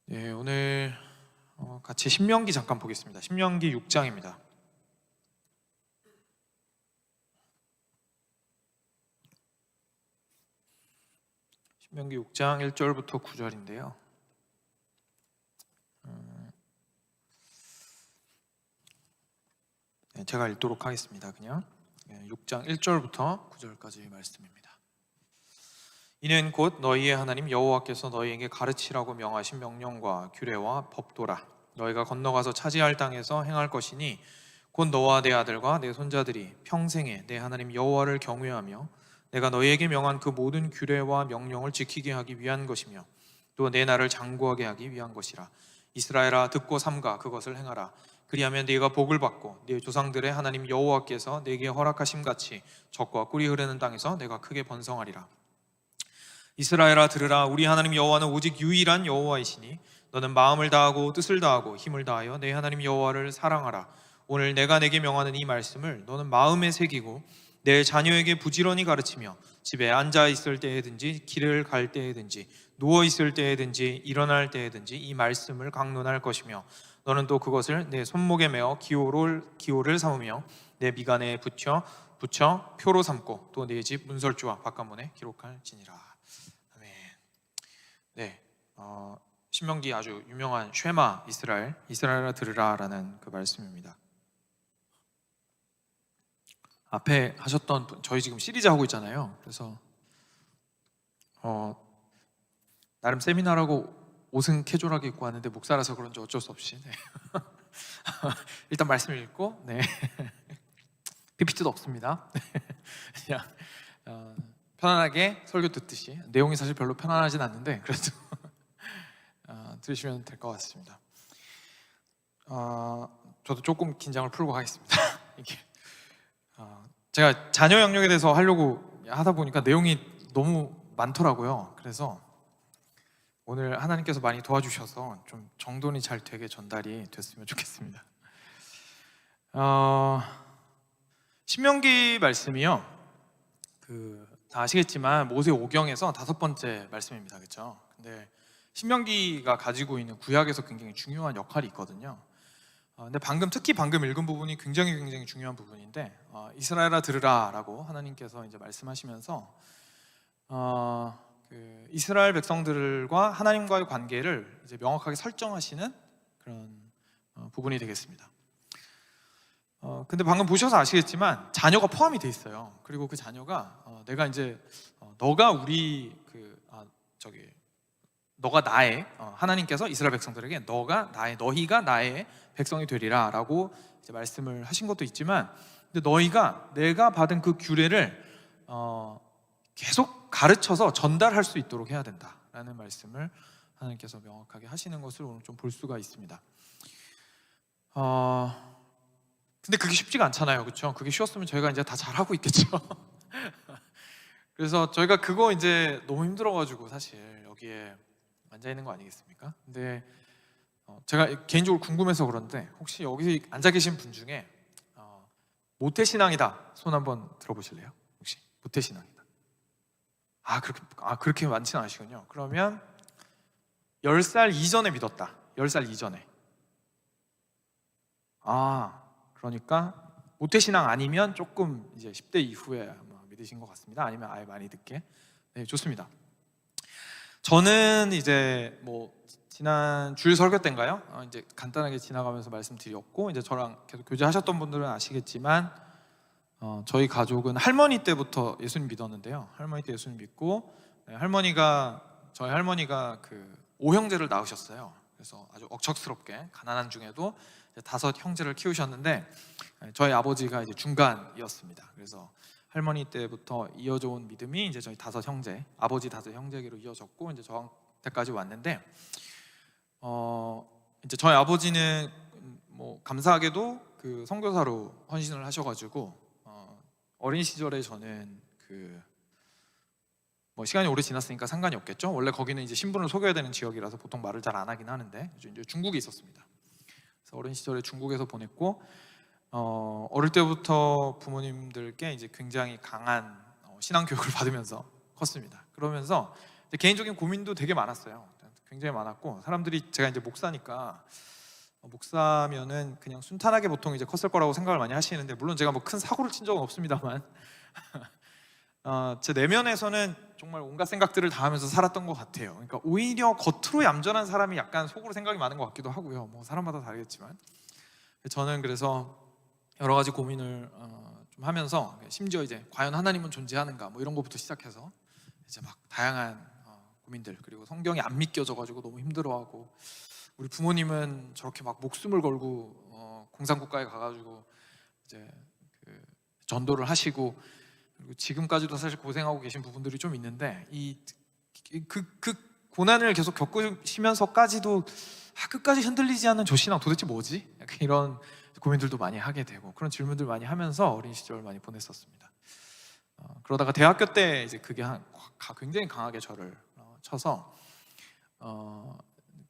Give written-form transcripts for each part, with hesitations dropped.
네, 오늘 같이 신명기 잠깐 보겠습니다. 신명기 6장입니다. 신명기 6장 1절부터 9절인데요. 제가 읽도록 하겠습니다. 그냥 6장 1절부터 9절까지 말씀입니다. 이는 곧 너희의 하나님 여호와께서 너희에게 가르치라고 명하신 명령과 규례와 법도라. 너희가 건너가서 차지할 땅에서 행할 것이니 곧 너와 내 아들과 내 손자들이 평생에 내 하나님 여호와를 경외하며 내가 너희에게 명한 그 모든 규례와 명령을 지키게 하기 위한 것이며 또 내 나를 장구하게 하기 위한 것이라. 이스라엘아, 듣고 삼가 그것을 행하라. 그리하면 네가 복을 받고 네 조상들의 하나님 여호와께서 네게 허락하심 같이 젖과 꿀이 흐르는 땅에서 내가 크게 번성하리라. 이스라엘아, 들으라. 우리 하나님 여호와는 오직 유일한 여호와이시니 너는 마음을 다하고 뜻을 다하고 힘을 다하여 내 하나님 여호와를 사랑하라. 오늘 내가 내게 명하는 이 말씀을 너는 마음에 새기고 내 자녀에게 부지런히 가르치며 집에 앉아 있을 때에든지 길을 갈 때에든지 누워 있을 때에든지 일어날 때에든지 이 말씀을 강론할 것이며 너는 또 그것을 내 손목에 메어 기호를 삼으며 내 미간에 붙여 표로 삼고 또 내 집 문설주와 바깥문에 기록할지니라. 네, 신명기 아주 유명한 쉐마 이스라엘아 들으라라는 그 말씀입니다. 앞에 하셨던 분, 저희 지금 시리즈 하고 있잖아요. 그래서 나름 세미나라고 옷은 캐주얼하게 입고 왔는데 목사라서 그런지 어쩔 수 없이 일단 말씀을 읽고 PPT도 없습니다. 그냥 편안하게 설교 듣듯이, 내용이 사실 별로 편안하진 않는데 그래도 들으시면 될 것 같습니다. 저도 조금 긴장을 풀고 가겠습니다. 이게 제가 자녀 영역에 대해서 하려고 하다 보니까 내용이 너무 많더라고요. 그래서 오늘 하나님께서 많이 도와주셔서 좀 정돈이 잘 되게 전달이 됐으면 좋겠습니다. 신명기 말씀이요, 다 아시겠지만 모세 오경에서 5번째 말씀입니다. 그렇죠? 근데 신명기가 가지고 있는 구약에서 굉장히 중요한 역할이 있거든요. 근데 특히 방금 읽은 부분이 굉장히 중요한 부분인데, 이스라엘아 들으라라고 하나님께서 이제 말씀하시면서 이스라엘 백성들과 하나님과의 관계를 이제 명확하게 설정하시는 그런 부분이 되겠습니다. 근데 방금 보셔서 아시겠지만 자녀가 포함이 돼 있어요. 그리고 그 자녀가 내가 이제 너가 너가 나의 하나님께서 이스라엘 백성들에게 너희가 나의 백성이 되리라라고 이제 말씀을 하신 것도 있지만, 근데 너희가 내가 받은 그 규례를 계속 가르쳐서 전달할 수 있도록 해야 된다라는 말씀을 하나님께서 명확하게 하시는 것을 오늘 좀 볼 수가 있습니다. 근데 그게 쉽지가 않잖아요, 그렇죠? 그게 쉬웠으면 저희가 이제 다 잘하고 있겠죠. 그래서 저희가 그거 이제 너무 힘들어가지고 사실 여기에 앉아 있는 거 아니겠습니까? 근데 제가 개인적으로 궁금해서 그런데 혹시 여기 앉아 계신 분 중에 모태신앙이다 손 한번 들어보실래요? 혹시 모태신앙이다. 그렇게 많지는 않으시군요. 그러면 10살 이전에 믿었다. 10살 이전에. 그러니까 모태신앙 아니면 조금 이제 10대 이후에 아마 믿으신 것 같습니다. 아니면 아예 많이 듣게. 네, 좋습니다. 저는 이제 지난 주일 설교 때인가요? 이제 간단하게 지나가면서 말씀드렸고, 이제 저랑 계속 교제하셨던 분들은 아시겠지만 저희 가족은 할머니 때부터 예수님 믿었는데요. 할머니 때 예수님 믿고, 저희 할머니가 그 5형제를 낳으셨어요. 그래서 아주 억척스럽게 가난한 중에도 5 형제를 키우셨는데 저희 아버지가 이제 중간이었습니다. 그래서 할머니 때부터 이어져 온 믿음이 이제 저희 5 형제, 아버지 5 형제계로 이어졌고 이제 저한테까지 왔는데, 이제 저희 아버지는 감사하게도 그 선교사로 헌신을 하셔가지고 어린 시절에 저는 시간이 오래 지났으니까 상관이 없겠죠. 원래 거기는 이제 신분을 속여야 되는 지역이라서 보통 말을 잘 안 하긴 하는데 이제 중국에 있었습니다. 그래서 어린 시절에 중국에서 보냈고, 어릴 때부터 부모님들께 이제 굉장히 강한 신앙 교육을 받으면서 컸습니다. 그러면서 개인적인 고민도 되게 많았어요. 굉장히 많았고, 사람들이 제가 이제 목사니까 목사면은 그냥 순탄하게 보통 이제 컸을 거라고 생각을 많이 하시는데, 물론 제가 뭐 큰 사고를 친 적은 없습니다만 제 내면에서는 정말 온갖 생각들을 다 하면서 살았던 것 같아요. 그러니까 오히려 겉으로 얌전한 사람이 약간 속으로 생각이 많은 것 같기도 하고요. 뭐 사람마다 다르겠지만, 저는 그래서 여러 가지 고민을 좀 하면서, 심지어 이제 과연 하나님은 존재하는가 뭐 이런 것부터 시작해서 이제 막 다양한 고민들, 그리고 성경이 안 믿겨져가지고 너무 힘들어하고, 우리 부모님은 저렇게 막 목숨을 걸고 공산국가에 가가지고 이제 그 전도를 하시고, 그리고 지금까지도 사실 고생하고 계신 부분들이 좀 있는데, 그 고난을 계속 겪으시면서까지도 끝까지 흔들리지 않는 저 신앙 도대체 뭐지? 약간 이런 고민들도 많이 하게 되고, 그런 질문들 많이 하면서 어린 시절을 많이 보냈었습니다. 그러다가 대학교 때 이제 그게 굉장히 강하게 저를 쳐서,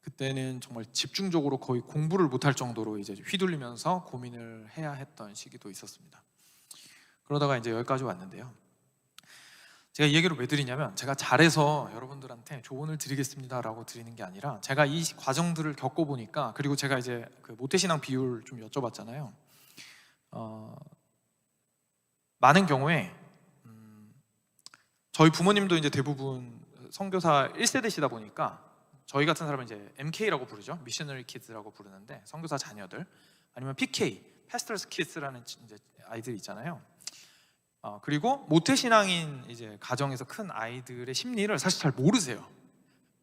그때는 정말 집중적으로 거의 공부를 못할 정도로 이제 휘둘리면서 고민을 해야 했던 시기도 있었습니다. 그러다가 이제 여기까지 왔는데요. 제가 이 얘기를 왜 드리냐면, 제가 잘해서 여러분들한테 조언을 드리겠습니다라고 드리는 게 아니라, 제가 이 과정들을 겪어보니까, 그리고 제가 이제 그 모태신앙 비율 좀 여쭤봤잖아요. 많은 경우에 저희 부모님도 이제 대부분 선교사 1세대시다 보니까, 저희 같은 사람은 이제 MK라고 부르죠. 미셔너리 키즈라고 부르는데, 선교사 자녀들, 아니면 PK, 패스터스 키즈라는 이제 아이들이 있잖아요. 그리고 모태신앙인 이제 가정에서 큰 아이들의 심리를 사실 잘 모르세요.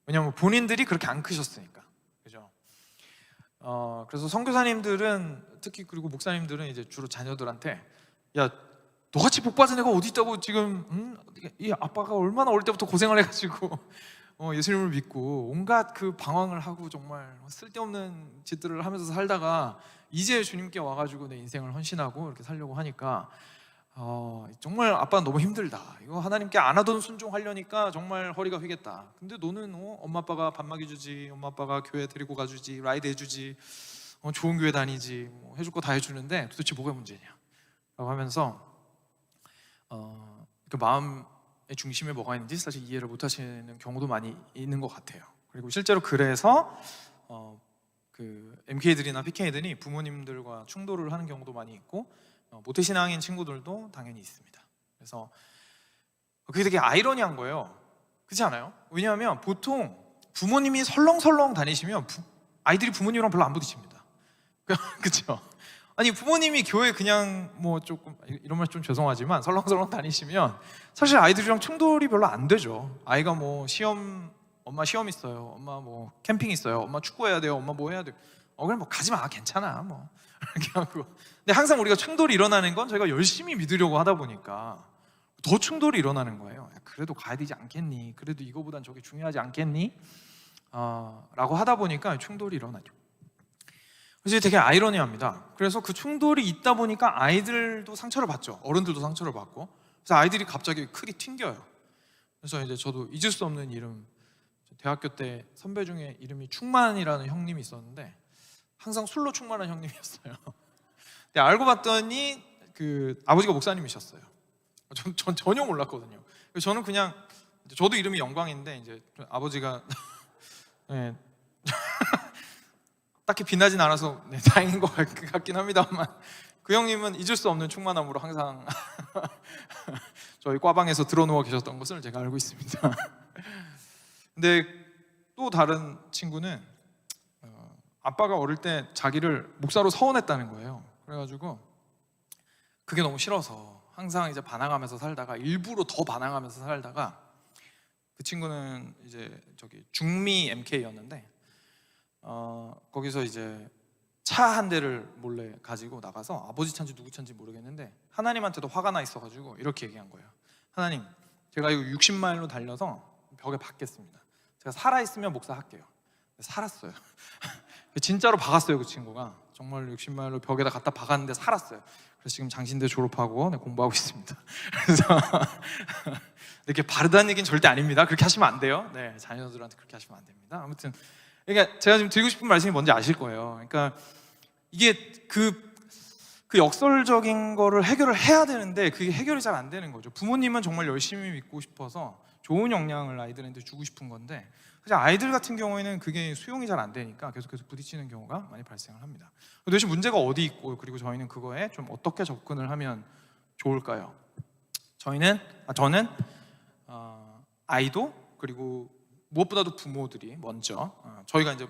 왜냐하면 본인들이 그렇게 안 크셨으니까, 그죠? 그래서 선교사님들은 특히, 그리고 목사님들은 이제 주로 자녀들한테, 야, 너같이 복 받은 애가 어디 있다고 지금, 이 아빠가 얼마나 어릴 때부터 고생을 해가지고 예수님을 믿고 온갖 그 방황을 하고 정말 쓸데없는 짓들을 하면서 살다가 이제 주님께 와가지고 내 인생을 헌신하고 이렇게 살려고 하니까, 정말 아빠는 너무 힘들다. 이거 하나님께 안 하던 순종하려니까 정말 허리가 휘겠다. 근데 너는 엄마 아빠가 밥 먹여주지, 엄마 아빠가 교회 데리고 가주지, 라이드 해주지, 좋은 교회 다니지, 뭐 해줄 거 다 해주는데 도대체 뭐가 문제냐 라고 하면서, 그 마음의 중심에 뭐가 있는지 사실 이해를 못 하시는 경우도 많이 있는 것 같아요. 그리고 실제로 그래서 그 MK들이나 PK들이 부모님들과 충돌을 하는 경우도 많이 있고, 모태신앙인 친구들도 당연히 있습니다. 그래서 그게 되게 아이러니한 거예요. 그렇지 않아요? 왜냐하면 보통 부모님이 설렁설렁 다니시면 아이들이 부모님이랑 별로 안 부딪힙니다. 그렇죠? 아니, 부모님이 교회 그냥 뭐 조금, 이런 말 좀 죄송하지만 설렁설렁 다니시면 사실 아이들이랑 충돌이 별로 안 되죠. 아이가 뭐 엄마 시험 있어요, 엄마 뭐 캠핑 있어요, 엄마 축구해야 돼요, 엄마 뭐 해야 돼요, 그냥 뭐 가지 마, 괜찮아 뭐 이렇게 하고. 근데 항상 우리가 충돌이 일어나는 건 저희가 열심히 믿으려고 하다 보니까 더 충돌이 일어나는 거예요. 그래도 가야 되지 않겠니? 그래도 이거보단 저게 중요하지 않겠니? 라고 하다 보니까 충돌이 일어나죠. 그래서 되게 아이러니합니다. 그래서 그 충돌이 있다 보니까 아이들도 상처를 받죠. 어른들도 상처를 받고. 그래서 아이들이 갑자기 크게 튕겨요. 그래서 이제 저도 잊을 수 없는 이름, 대학교 때 선배 중에 이름이 충만이라는 형님이 있었는데, 항상 술로 충만한 형님이었어요. 근데 알고 봤더니 그 아버지가 목사님이셨어요. 전 전혀 몰랐거든요. 그래서 저는 그냥, 저도 이름이 영광인데 이제 아버지가 네, 딱히 빛나진 않아서 다행인 것 같긴 합니다만, 그 형님은 잊을 수 없는 충만함으로 항상 저희 과방에서 드러누워 계셨던 것을 제가 알고 있습니다. 근데 또 다른 친구는 아빠가 어릴 때 자기를 목사로 서원했다는 거예요. 그래가지고 그게 너무 싫어서 항상 이제 반항하면서 살다가, 일부러 더 반항하면서 살다가, 그 친구는 이제 저기 중미 MK였는데 거기서 이제 차 한 대를 몰래 가지고 나가서, 아버지 차인지 누구 차인지 모르겠는데 하나님한테도 화가 나 있어가지고 이렇게 얘기한 거예요. 하나님, 제가 이거 60마일로 달려서 벽에 박겠습니다. 제가 살아있으면 목사할게요. 살았어요. 진짜로 박았어요. 그 친구가 정말 60마일로 벽에다 갖다 박았는데 살았어요. 그래서 지금 장신대 졸업하고 공부하고 있습니다. 그래서 이렇게 바르다는 얘기는 절대 아닙니다. 그렇게 하시면 안 돼요. 네, 자녀들한테 그렇게 하시면 안 됩니다. 아무튼, 그러니까 제가 지금 드리고 싶은 말씀이 뭔지 아실 거예요. 그러니까 이게 그 역설적인 거를 해결을 해야 되는데 그게 해결이 잘 안 되는 거죠. 부모님은 정말 열심히 믿고 싶어서 좋은 영향을 아이들한테 주고 싶은 건데, 사실 아이들 같은 경우에는 그게 수용이 잘 안 되니까 계속해서 부딪히는 경우가 많이 발생을 합니다. 도대체 문제가 어디 있고, 그리고 저희는 그거에 좀 어떻게 접근을 하면 좋을까요? 저는 아이도, 그리고 무엇보다도 부모들이 먼저, 저희가 이제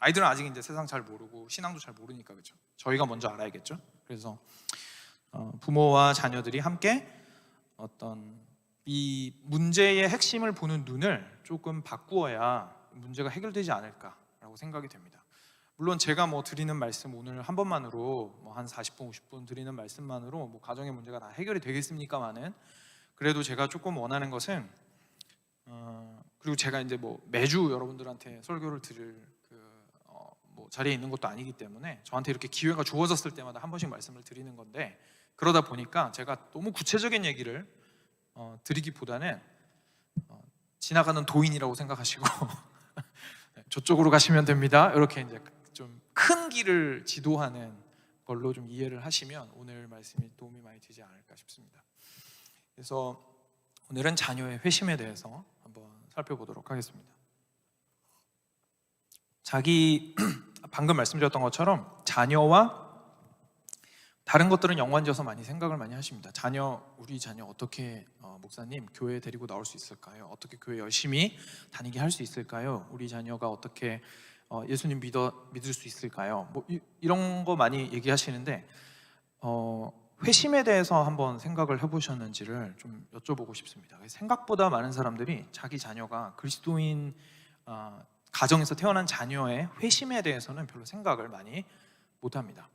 아이들은 아직 이제 세상 잘 모르고 신앙도 잘 모르니까, 그렇죠? 저희가 먼저 알아야겠죠. 그래서 부모와 자녀들이 함께 어떤 이 문제의 핵심을 보는 눈을 조금 바꾸어야 문제가 해결되지 않을까라고 생각이 됩니다. 물론 제가 뭐 드리는 말씀, 오늘 한 번만으로 뭐 한 40분, 50분 드리는 말씀만으로 뭐 가정의 문제가 다 해결이 되겠습니까만은, 그래도 제가 조금 원하는 것은, 그리고 제가 이제 뭐 매주 여러분들한테 설교를 드릴 뭐 자리에 있는 것도 아니기 때문에 저한테 이렇게 기회가 주어졌을 때마다 한 번씩 말씀을 드리는 건데, 그러다 보니까 제가 너무 구체적인 얘기를 드리기보다는 지나가는 도인이라고 생각하시고 저쪽으로 가시면 됩니다, 이렇게 이제 좀 큰 길을 지도하는 걸로 좀 이해를 하시면 오늘 말씀이 도움이 많이 되지 않을까 싶습니다. 그래서 오늘은 자녀의 회심에 대해서 한번 살펴보도록 하겠습니다. 방금 말씀드렸던 것처럼 자녀와 다른 것들은 연관지어서 많이 생각을 많이 하십니다. 우리 자녀 어떻게 목사님 교회 데리고 나올 수 있을까요? 어떻게 교회 열심히 다니게 할 수 있을까요? 우리 자녀가 어떻게 예수님 믿을 수 있을까요? 뭐 이런 거 많이 얘기하시는데, 회심에 대해서 한번 생각을 해보셨는지를 좀 여쭤보고 싶습니다. 생각보다 많은 사람들이 자기 자녀가 그리스도인 가정에서 태어난 자녀의 회심에 대해서는 별로 생각을 많이 못합니다.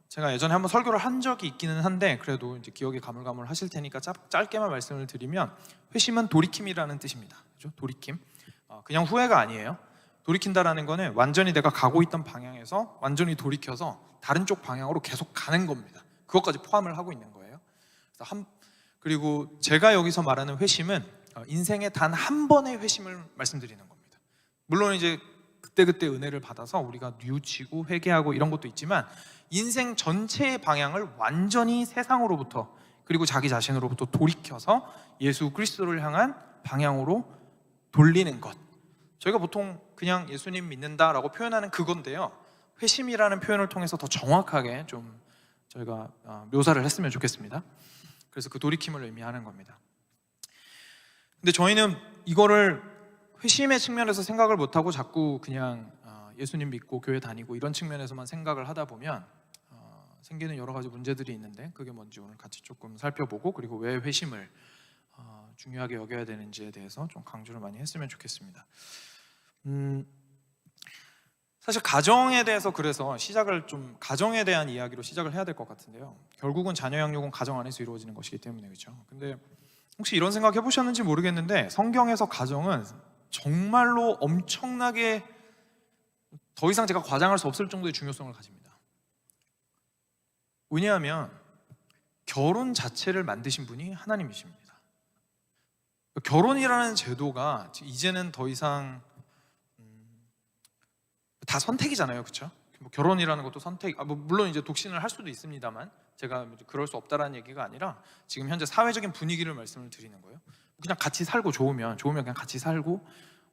제가 예전에 한번 설교를 한 적이 있기는 한데, 그래도 이제 기억이 가물가물 하실 테니까 짧게만 말씀을 드리면, 회심은 돌이킴이라는 뜻입니다. 그렇죠? 돌이킴. 그냥 후회가 아니에요. 돌이킨다라는 거는 완전히 내가 가고 있던 방향에서 완전히 돌이켜서 다른 쪽 방향으로 계속 가는 겁니다. 그것까지 포함을 하고 있는 거예요. 그리고 제가 여기서 말하는 회심은 인생에 단 한 번의 회심을 말씀드리는 겁니다. 물론 이제 그때그때 은혜를 받아서 우리가 뉘우치고 회개하고 이런 것도 있지만, 인생 전체의 방향을 완전히 세상으로부터, 그리고 자기 자신으로부터 돌이켜서 예수 그리스도를 향한 방향으로 돌리는 것, 저희가 보통 그냥 예수님 믿는다라고 표현하는 그건데요, 회심이라는 표현을 통해서 더 정확하게 좀 저희가 묘사를 했으면 좋겠습니다. 그래서 그 돌이킴을 의미하는 겁니다. 근데 저희는 이거를 회심의 측면에서 생각을 못하고 자꾸 그냥 예수님 믿고 교회 다니고 이런 측면에서만 생각을 하다 보면 생기는 여러 가지 문제들이 있는데, 그게 뭔지 오늘 같이 조금 살펴보고, 그리고 왜 회심을 중요하게 여겨야 되는지에 대해서 좀 강조를 많이 했으면 좋겠습니다. 사실 가정에 대해서, 그래서 가정에 대한 이야기로 시작을 해야 될 것 같은데요, 결국은 자녀 양육은 가정 안에서 이루어지는 것이기 때문에, 그렇죠? 근데 혹시 이런 생각 해보셨는지 모르겠는데, 성경에서 가정은 정말로 엄청나게, 더 이상 제가 과장할 수 없을 정도의 중요성을 가집니다. 왜냐하면 결혼 자체를 만드신 분이 하나님이십니다. 결혼이라는 제도가 이제는 더 이상 다 선택이잖아요, 그렇죠? 뭐 결혼이라는 것도 선택, 물론 이제 독신을 할 수도 있습니다만, 제가 그럴 수 없다라는 얘기가 아니라 지금 현재 사회적인 분위기를 말씀을 드리는 거예요. 그냥 같이 살고 좋으면 그냥 같이 살고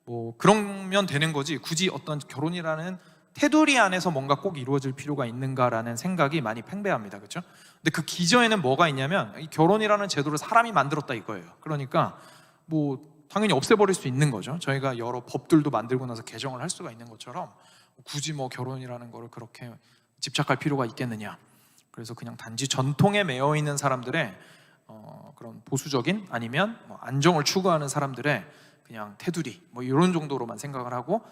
뭐 그러면 되는 거지, 굳이 어떤 결혼이라는 테두리 안에서 뭔가 꼭 이루어질 필요가 있는가라는 생각이 많이 팽배합니다, 그렇죠? 근데 그 기저에는 뭐가 있냐면, 이 결혼이라는 제도를 사람이 만들었다 이거예요. 그러니까 뭐 당연히 없애버릴 수 있는 거죠. 저희가 여러 법들도 만들고 나서 개정을 할 수가 있는 것처럼 굳이 뭐 결혼이라는 거를 그렇게 집착할 필요가 있겠느냐. 그래서 그냥 단지 전통에 매여 있는 사람들의 그런 보수적인, 아니면 뭐 안정을 추구하는 사람들의 그냥 테두리, 뭐 이런 정도로만 생각을 하고,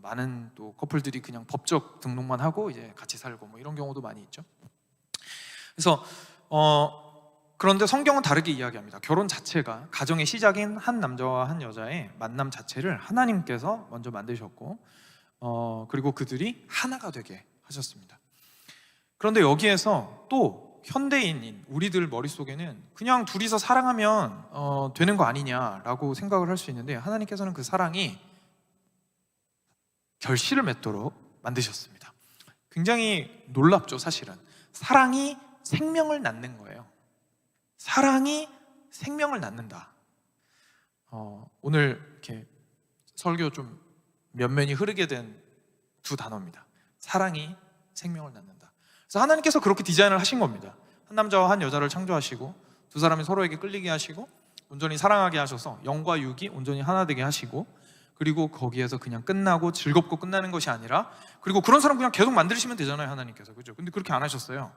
많은 또 커플들이 그냥 법적 등록만 하고 이제 같이 살고 뭐 이런 경우도 많이 있죠. 그래서 그런데 성경은 다르게 이야기합니다. 결혼 자체가 가정의 시작인 한 남자와 한 여자의 만남 자체를 하나님께서 먼저 만드셨고, 그리고 그들이 하나가 되게 하셨습니다. 그런데 여기에서 또 현대인인 우리들 머릿속에는 그냥 둘이서 사랑하면 되는 거 아니냐라고 생각을 할 수 있는데, 하나님께서는 그 사랑이 결실을 맺도록 만드셨습니다. 굉장히 놀랍죠, 사실은. 사랑이 생명을 낳는 거예요. 사랑이 생명을 낳는다. 오늘 이렇게 설교 좀 면면이 흐르게 된 두 단어입니다. 사랑이 생명을 낳는다. 그래서 하나님께서 그렇게 디자인을 하신 겁니다. 한 남자와 한 여자를 창조하시고 두 사람이 서로에게 끌리게 하시고 온전히 사랑하게 하셔서 영과 육이 온전히 하나 되게 하시고, 그리고 거기에서 그냥 끝나고 즐겁고 끝나는 것이 아니라, 그리고 그런 사람 그냥 계속 만드시면 되잖아요, 하나님께서. 그죠? 근데 그렇게 안 하셨어요.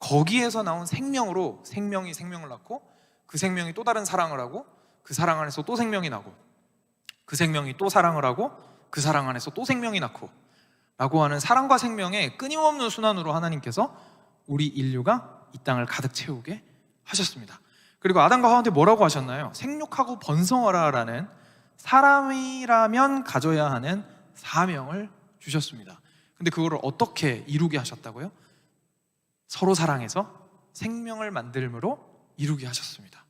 거기에서 나온 생명으로 생명이 생명을 낳고, 그 생명이 또 다른 사랑을 하고, 그 사랑 안에서 또 생명이 나고, 그 생명이 또 사랑을 하고, 그 사랑 안에서 또 생명이 낳고, 라고 하는 사랑과 생명의 끊임없는 순환으로 하나님께서 우리 인류가 이 땅을 가득 채우게 하셨습니다. 그리고 아담과 하와한테 뭐라고 하셨나요? 생육하고 번성하라 라는 사람이라면 가져야 하는 사명을 주셨습니다. 근데 그거를 어떻게 이루게 하셨다고요? 서로 사랑해서 생명을 만들므로 이루게 하셨습니다.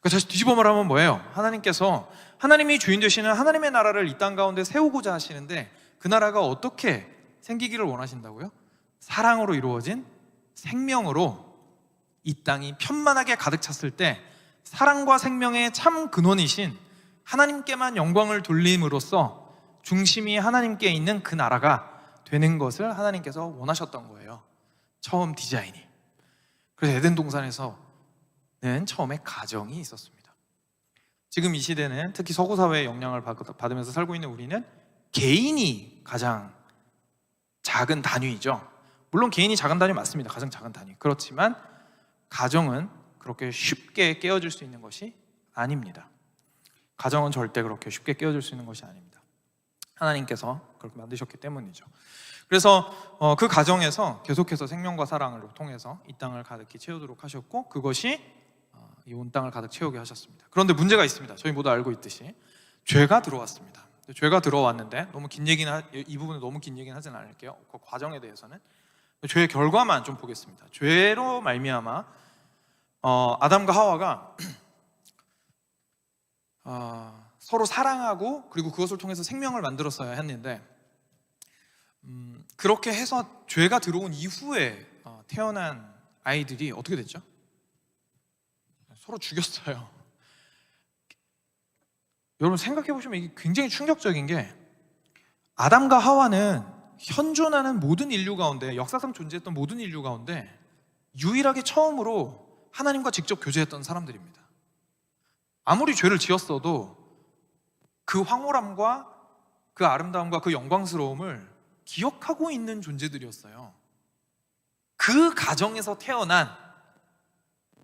그러니까 다시 뒤집어 말하면 뭐예요? 하나님이 주인 되시는 하나님의 나라를 이 땅 가운데 세우고자 하시는데, 그 나라가 어떻게 생기기를 원하신다고요? 사랑으로 이루어진 생명으로 이 땅이 편만하게 가득 찼을 때 사랑과 생명의 참 근원이신 하나님께만 영광을 돌림으로써 중심이 하나님께 있는 그 나라가 되는 것을 하나님께서 원하셨던 거예요. 처음 디자인이. 그래서 에덴 동산에서는 처음에 가정이 있었습니다. 지금 이 시대는 특히 서구 사회의 영향을 받으면서 살고 있는 우리는 개인이 가장 작은 단위이죠. 물론 개인이 작은 단위 맞습니다. 가장 작은 단위. 그렇지만 가정은 그렇게 쉽게 깨어질 수 있는 것이 아닙니다. 가정은 절대 그렇게 쉽게 깨어질 수 있는 것이 아닙니다. 하나님께서 그렇게 만드셨기 때문이죠. 그래서 그 가정에서 계속해서 생명과 사랑을 통해서 이 땅을 가득히 채우도록 하셨고, 그것이 이 온 땅을 가득 채우게 하셨습니다. 그런데 문제가 있습니다. 저희 모두 알고 있듯이 죄가 들어왔습니다. 죄가 들어왔는데 너무 긴 얘기는, 이 부분은 너무 긴 얘기는 하진 않을게요. 그 과정에 대해서는 죄의 결과만 좀 보겠습니다. 죄로 말미암아 아담과 하와가 서로 사랑하고, 그리고 그것을 통해서 생명을 만들었어야 했는데, 그렇게 해서 죄가 들어온 이후에 태어난 아이들이 어떻게 됐죠? 서로 죽였어요. 여러분 생각해 보시면 이게 굉장히 충격적인 게, 아담과 하와는 현존하는 모든 인류 가운데, 역사상 존재했던 모든 인류 가운데 유일하게 처음으로 하나님과 직접 교제했던 사람들입니다. 아무리 죄를 지었어도 그 황홀함과 그 아름다움과 그 영광스러움을 기억하고 있는 존재들이었어요. 그 가정에서 태어난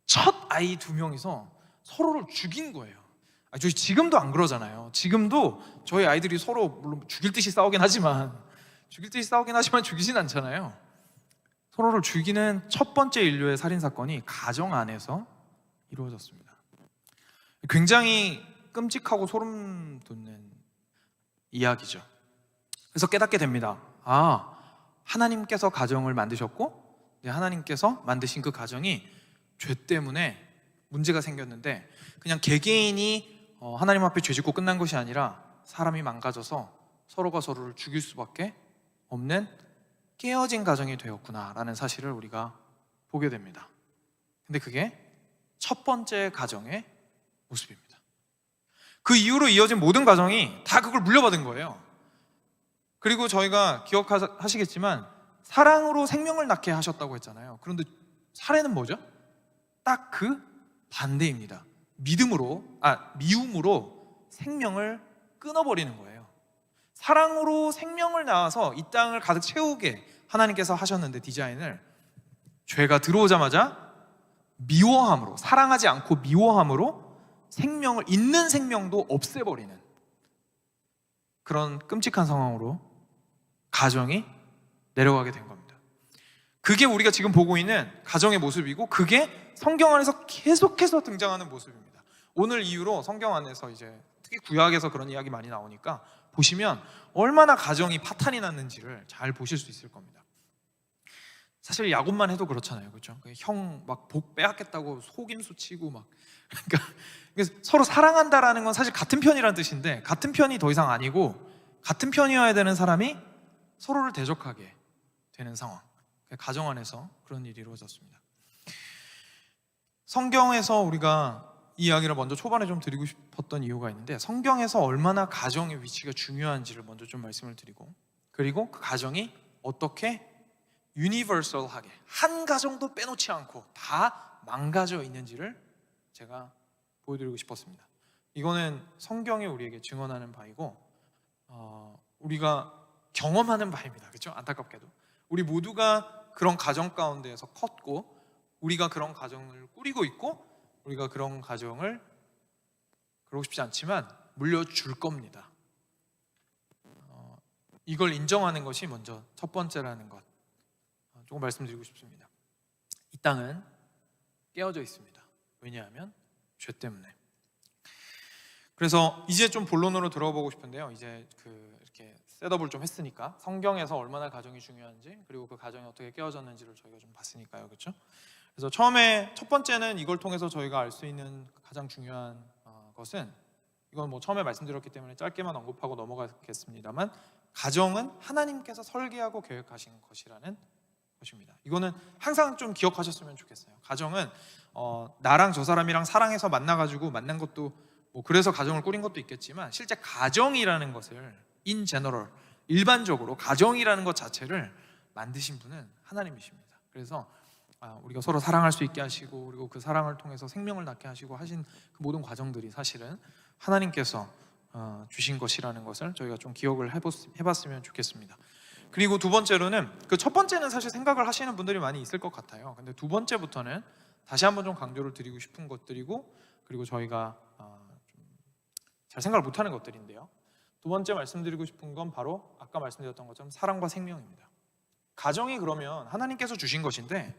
첫 아이 두 명이서 서로를 죽인 거예요. 저희 지금도 안 그러잖아요. 지금도 저희 아이들이 서로 물론 죽일 듯이 싸우긴 하지만 죽이진 않잖아요. 서로를 죽이는 첫 번째 인류의 살인사건이 가정 안에서 이루어졌습니다. 굉장히 끔찍하고 소름 돋는 이야기죠. 그래서 깨닫게 됩니다. 하나님께서 가정을 만드셨고, 하나님께서 만드신 그 가정이 죄 때문에 문제가 생겼는데, 그냥 개개인이 하나님 앞에 죄 짓고 끝난 것이 아니라 사람이 망가져서 서로가 서로를 죽일 수밖에 없는 깨어진 가정이 되었구나라는 사실을 우리가 보게 됩니다. 근데 그게 첫 번째 가정의 모습입니다. 그 이후로 이어진 모든 가정이 다 그걸 물려받은 거예요. 그리고 저희가 기억하시겠지만 사랑으로 생명을 낳게 하셨다고 했잖아요. 그런데 사례는 뭐죠? 딱 그 반대입니다. 미움으로 생명을 끊어버리는 거예요. 사랑으로 생명을 낳아서 이 땅을 가득 채우게 하나님께서 하셨는데, 디자인을 죄가 들어오자마자 미워함으로, 사랑하지 않고 미워함으로 있는 생명도 없애버리는 그런 끔찍한 상황으로 가정이 내려가게 된 겁니다. 그게 우리가 지금 보고 있는 가정의 모습이고, 그게 성경 안에서 계속해서 등장하는 모습입니다. 오늘 이후로 성경 안에서 이제 특히 구약에서 그런 이야기 많이 나오니까 보시면 얼마나 가정이 파탄이 났는지를 잘 보실 수 있을 겁니다. 사실 야곱만 해도 그렇잖아요, 그렇죠? 형 막 복 빼앗겠다고 속임수 치고 막, 그러니까 서로 사랑한다라는 건 사실 같은 편이라는 뜻인데, 같은 편이 더 이상 아니고 같은 편이어야 되는 사람이 서로를 대적하게 되는 상황. 가정 안에서 그런 일이 이루어졌습니다. 성경에서 우리가 이 이야기를 먼저 초반에 좀 드리고 싶었던 이유가 있는데, 성경에서 얼마나 가정의 위치가 중요한지를 먼저 좀 말씀을 드리고, 그리고 그 가정이 어떻게 유니버설하게 한 가정도 빼놓지 않고 다 망가져 있는지를 제가 보여드리고 싶었습니다. 이거는 성경이 우리에게 증언하는 바이고 우리가 경험하는 바입니다. 그렇죠? 안타깝게도 우리 모두가 그런 가정 가운데에서 컸고, 우리가 그런 가정을 꾸리고 있고, 우리가 그런 가정을, 그러고 싶지 않지만, 물려줄 겁니다. 이걸 인정하는 것이 먼저 첫 번째라는 것, 조금 말씀드리고 싶습니다. 이 땅은 깨어져 있습니다. 왜냐하면 죄 때문에. 그래서 이제 좀 본론으로 들어보고 싶은데요. 이제 이렇게 셋업을 좀 했으니까, 성경에서 얼마나 가정이 중요한지, 그리고 그 가정이 어떻게 깨어졌는지를 저희가 좀 봤으니까요. 그렇죠? 그래서 처음에 첫 번째는 이걸 통해서 저희가 알 수 있는 가장 중요한 것은, 이건 뭐 처음에 말씀드렸기 때문에 짧게만 언급하고 넘어가겠습니다만, 가정은 하나님께서 설계하고 계획하신 것이라는 것입니다. 이거는 항상 좀 기억하셨으면 좋겠어요. 가정은 나랑 저 사람이랑 사랑해서 만나가지고 만난 것도, 뭐 그래서 가정을 꾸린 것도 있겠지만, 실제 가정이라는 것을 in general, 일반적으로 가정이라는 것 자체를 만드신 분은 하나님이십니다. 그래서 우리가 서로 사랑할 수 있게 하시고, 그리고 그 사랑을 통해서 생명을 낳게 하시고 하신 그 모든 과정들이 사실은 하나님께서 주신 것이라는 것을 저희가 좀 기억을 해봤으면 좋겠습니다. 그리고 두 번째로는, 그 첫 번째는 사실 생각을 하시는 분들이 많이 있을 것 같아요. 근데 두 번째부터는 다시 한번 좀 강조를 드리고 싶은 것들이고, 그리고 저희가 잘 생각을 못하는 것들인데요. 두 번째 말씀드리고 싶은 건 바로 아까 말씀드렸던 것처럼 사랑과 생명입니다. 가정이 그러면 하나님께서 주신 것인데,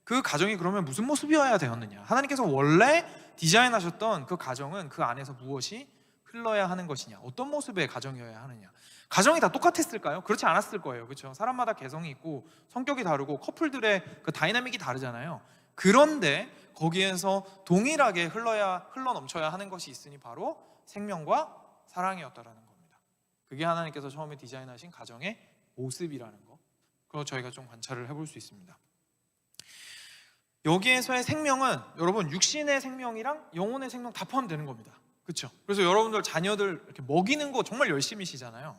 그 가정이 그러면 무슨 모습이어야 되었느냐? 하나님께서 원래 디자인하셨던 그 가정은 그 안에서 무엇이 흘러야 하는 것이냐? 어떤 모습의 가정이어야 하느냐? 가정이 다 똑같았을까요? 그렇지 않았을 거예요. 그렇죠? 사람마다 개성이 있고 성격이 다르고 커플들의 그 다이나믹이 다르잖아요. 그런데 거기에서 동일하게 흘러 넘쳐야 하는 것이 있으니 바로 생명과 사랑이었다라는 겁니다. 그게 하나님께서 처음에 디자인하신 가정의 모습이라는 거. 그거 저희가 좀 관찰을 해볼 수 있습니다. 여기에서의 생명은 여러분 육신의 생명이랑 영혼의 생명 다 포함되는 겁니다. 그렇죠? 그래서 여러분들 자녀들 이렇게 먹이는 거 정말 열심히시잖아요.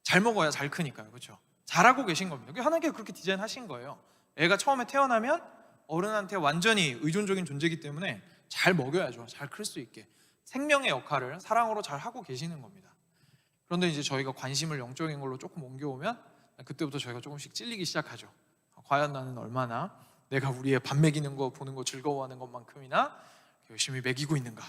잘 먹어야 잘 크니까요. 그렇죠? 잘하고 계신 겁니다. 하나님께서 그렇게 디자인하신 거예요. 애가 처음에 태어나면 어른한테 완전히 의존적인 존재이기 때문에 잘 먹여야죠. 잘 클 수 있게. 생명의 역할을 사랑으로 잘 하고 계시는 겁니다. 그런데 이제 저희가 관심을 영적인 걸로 조금 옮겨오면 그때부터 저희가 조금씩 찔리기 시작하죠. 과연 나는 얼마나 내가 우리의 밥 먹이는 거 보는 거 즐거워하는 것만큼이나 열심히 먹이고 있는가,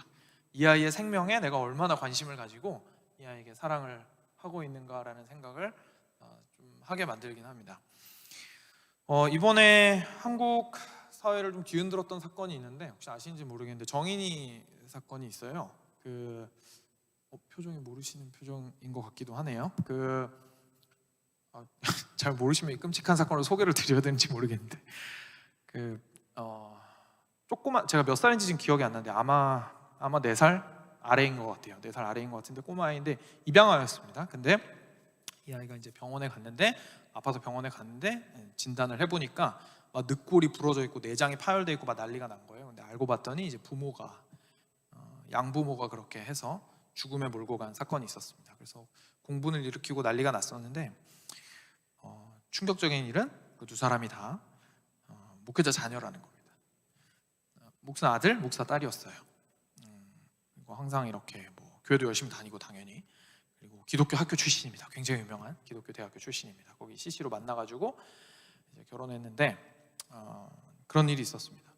이 아이의 생명에 내가 얼마나 관심을 가지고 이 아이에게 사랑을 하고 있는가라는 생각을 좀 하게 만들긴 합니다. 이번에 한국 사회를 좀 뒤흔들었던 사건이 있는데, 혹시 아시는지 모르겠는데 정인이 사건이 있어요. 표정이 모르시는 표정인 것 같기도 하네요. 잘 모르시면 끔찍한 사건을 소개를 드려야 되는지 모르겠는데, 조그만, 제가 몇 살인지 지금 기억이 안 나는데 아마 4살 아래인 것 같아요. 4살 아래인 것 같은데 꼬마아이인데 입양아였습니다. 근데 이 아이가 이제 아파서 병원에 갔는데 진단을 해보니까 막 늑골이 부러져 있고 내장이 파열돼 있고 막 난리가 난 거예요. 근데 알고 봤더니 이제 부모가 양부모가 그렇게 해서 죽음에 몰고 간 사건이 있었습니다. 그래서 공분을 일으키고 난리가 났었는데, 충격적인 일은 그 두 사람이 다 목회자 자녀라는 겁니다. 목사 아들, 목사 딸이었어요. 그리고 항상 이렇게 뭐 교회도 열심히 다니고 당연히, 그리고 기독교 학교 출신입니다. 굉장히 유명한 기독교 대학교 출신입니다. 거기 CC로 만나가지고 이제 결혼했는데 그런 일이 있었습니다.